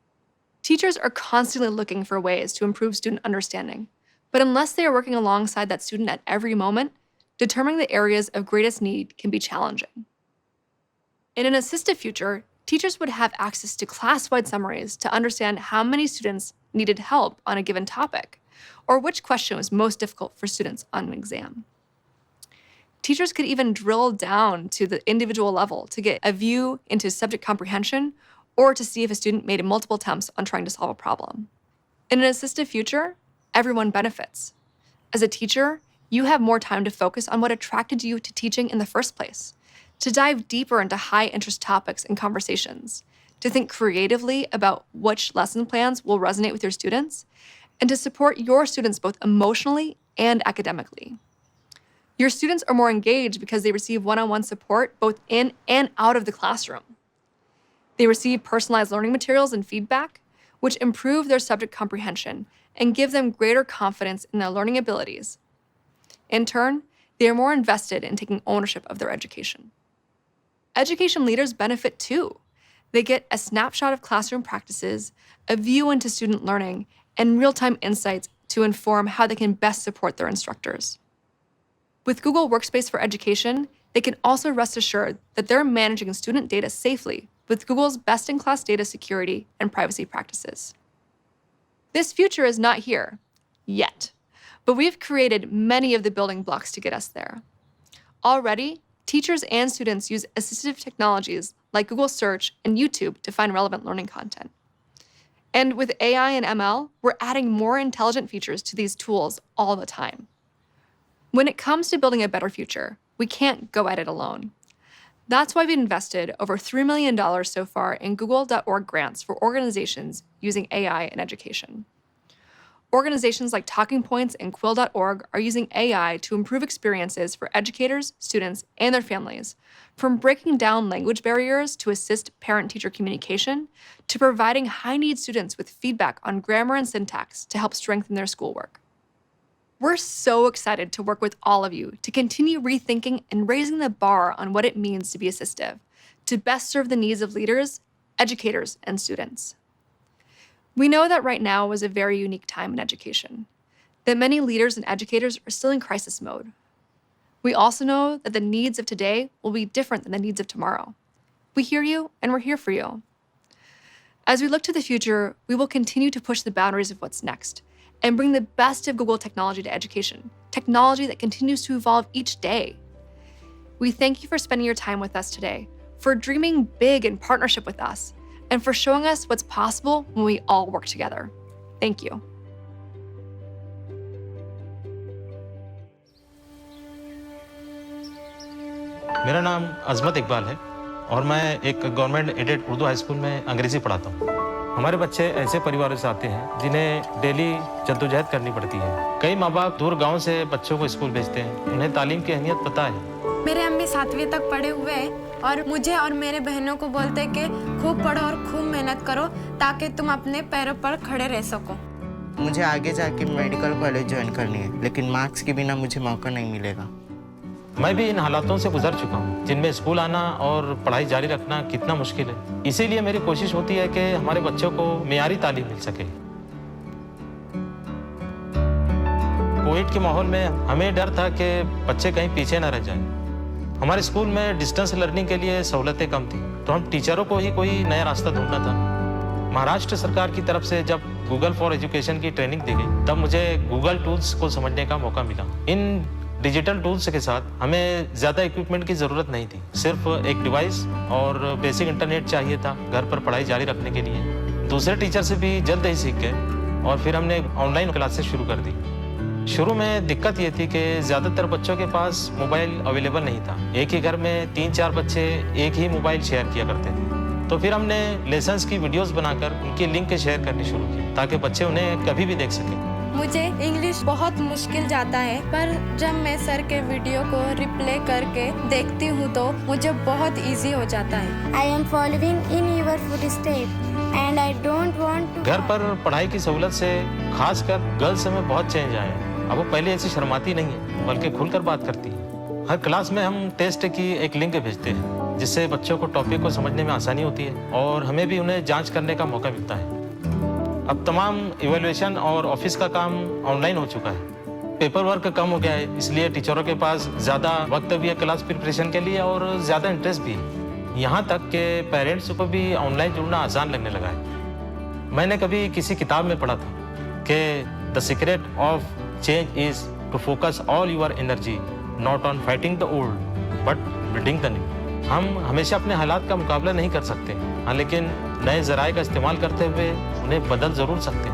Teachers are constantly looking for ways to improve student understanding, but unless they are working alongside that student at every moment, determining the areas of greatest need can be challenging. In an assistive future, teachers would have access to class-wide summaries to understand how many students needed help on a given topic, or which question was most difficult for students on an exam. Teachers could even drill down to the individual level to get a view into subject comprehension or to see if a student made multiple attempts on trying to solve a problem. In an assistive future, everyone benefits. As a teacher, you have more time to focus on what attracted you to teaching in the first place, to dive deeper into high-interest topics and conversations, to think creatively about which lesson plans will resonate with your students, and to support your students both emotionally and academically. Your students are more engaged because they receive one-on-one support both in and out of the classroom. They receive personalized learning materials and feedback, which improve their subject comprehension and give them greater confidence in their learning abilities. In turn, they are more invested in taking ownership of their education. Education leaders benefit too. They get a snapshot of classroom practices, a view into student learning, and real-time insights to inform how they can best support their instructors. With Google Workspace for Education, they can also rest assured that they're managing student data safely with Google's best-in-class data security and privacy practices. This future is not here yet, but we've created many of the building blocks to get us there. Already, teachers and students use assistive technologies like Google Search and YouTube to find relevant learning content. And with AI and ML, we're adding more intelligent features to these tools all the time. When it comes to building a better future, we can't go at it alone. That's why we've invested over $3 million so far in Google.org grants for organizations using AI in education. Organizations like Talking Points and Quill.org are using AI to improve experiences for educators, students, and their families, from breaking down language barriers to assist parent-teacher communication, to providing high-need students with feedback on grammar and syntax to help strengthen their schoolwork. We're so excited to work with all of you to continue rethinking and raising the bar on what it means to be assistive, to best serve the needs of leaders, educators, and students. We know that right now is a very unique time in education, that many leaders and educators are still in crisis mode. We also know that the needs of today will be different than the needs of tomorrow. We hear you, and we're here for you. As we look to the future, we will continue to push the boundaries of what's next and bring the best of Google technology to education, technology that continues to evolve each day. We thank you for spending your time with us today, for dreaming big in partnership with us, and for showing us what's possible when we all work together. Thank you. मेरा नाम अजमत इकबाल है और मैं एक government aided Urdu high school में अंग्रेजी पढ़ाता हूँ। हमारे बच्चे ऐसे परिवारों से आते हैं जिन्हें डेली जद्दोजहद करनी पड़ती है। कई माँ बाप दूर गांव से बच्चों को स्कूल भेजते हैं, उन्हें तालीम की अहमियत पता है। मेरे अम्मी 7वीं तक पढ़े हुए हैं और मुझे और मेरे बहनों को बोलते हैं कि खूब पढ़ो और खूब मेहनत करो ताकि तुम अपने पैरों पर खड़े रह सको। मुझे आगे जाके मेडिकल कॉलेज ज्वाइन करनी है, लेकिन मार्क्स के बिना मुझे मौका नहीं मिलेगा। मैं भी इन हालातों से गुजर चुका हूँ, जिनमें स्कूल आना और पढ़ाई जारी रखना कितना मुश्किल है। इसीलिए मेरी कोशिश होती है कि हमारे बच्चों को मियारी तालीम मिल सके। कोविड के माहौल में हमें डर था कि बच्चे कहीं पीछे न रह जाएं। हमारे स्कूल में डिस्टेंस लर्निंग के लिए सहूलतें कम थी, तो हम टीचरों को ही कोई नया रास्ता ढूंढना था। महाराष्ट्र सरकार की तरफ से जब गूगल फॉर एजुकेशन की ट्रेनिंग दी गई, तब मुझे गूगल टूल्स को समझने का मौका मिला। इन डिजिटल टूल्स के साथ हमें ज़्यादा इक्विपमेंट की ज़रूरत नहीं थी, सिर्फ एक डिवाइस और बेसिक इंटरनेट चाहिए था घर पर पढ़ाई जारी रखने के लिए। दूसरे टीचर से भी जल्द ही सीख गए और फिर हमने ऑनलाइन क्लासेस शुरू कर दी। शुरू में दिक्कत ये थी कि ज़्यादातर बच्चों के पास मोबाइल अवेलेबल नहीं था। एक ही घर में 3-4 बच्चे एक ही मोबाइल शेयर किया करते थे। तो फिर हमने लेसन्स की वीडियोस बनाकर उनकी लिंक शेयर करनी शुरू की, ताकि बच्चे उन्हें कभी भी देख सकें। मुझे इंग्लिश बहुत मुश्किल जाता है, पर जब मैं सर के वीडियो को रिप्ले करके देखती हूँ तो मुझे बहुत इजी हो जाता है। I am following in your footsteps and I don't want to। घर पर पढ़ाई की सहूलत से खासकर गर्ल्स में बहुत चेंज आया है। अब वो पहले ऐसी शर्माती नहीं है, बल्कि खुलकर बात करती है। हर क्लास में हम टेस्ट की एक लिंक भेजते हैं, जिससे बच्चों को टॉपिक को समझने में आसानी होती है और हमें भी उन्हें जांच करने का मौका मिलता है। अब तमाम इवैल्यूएशन और ऑफिस का काम ऑनलाइन हो चुका है। पेपर वर्क कम हो गया है, इसलिए टीचरों के पास ज़्यादा वक्त भी है क्लास प्रिपरेशन के लिए और ज़्यादा इंटरेस्ट भी है। यहाँ तक कि पेरेंट्स को भी ऑनलाइन जुड़ना आसान लगने लगा है। मैंने कभी किसी किताब में पढ़ा था कि the secret of change is to focus all your energy not on fighting the old but building the new. हम हमेशा अपने हालात का मुकाबला नहीं कर सकते, हाँ, लेकिन नए ज़राए का इस्तेमाल करते हुए उन्हें बदल ज़रूर सकते हैं।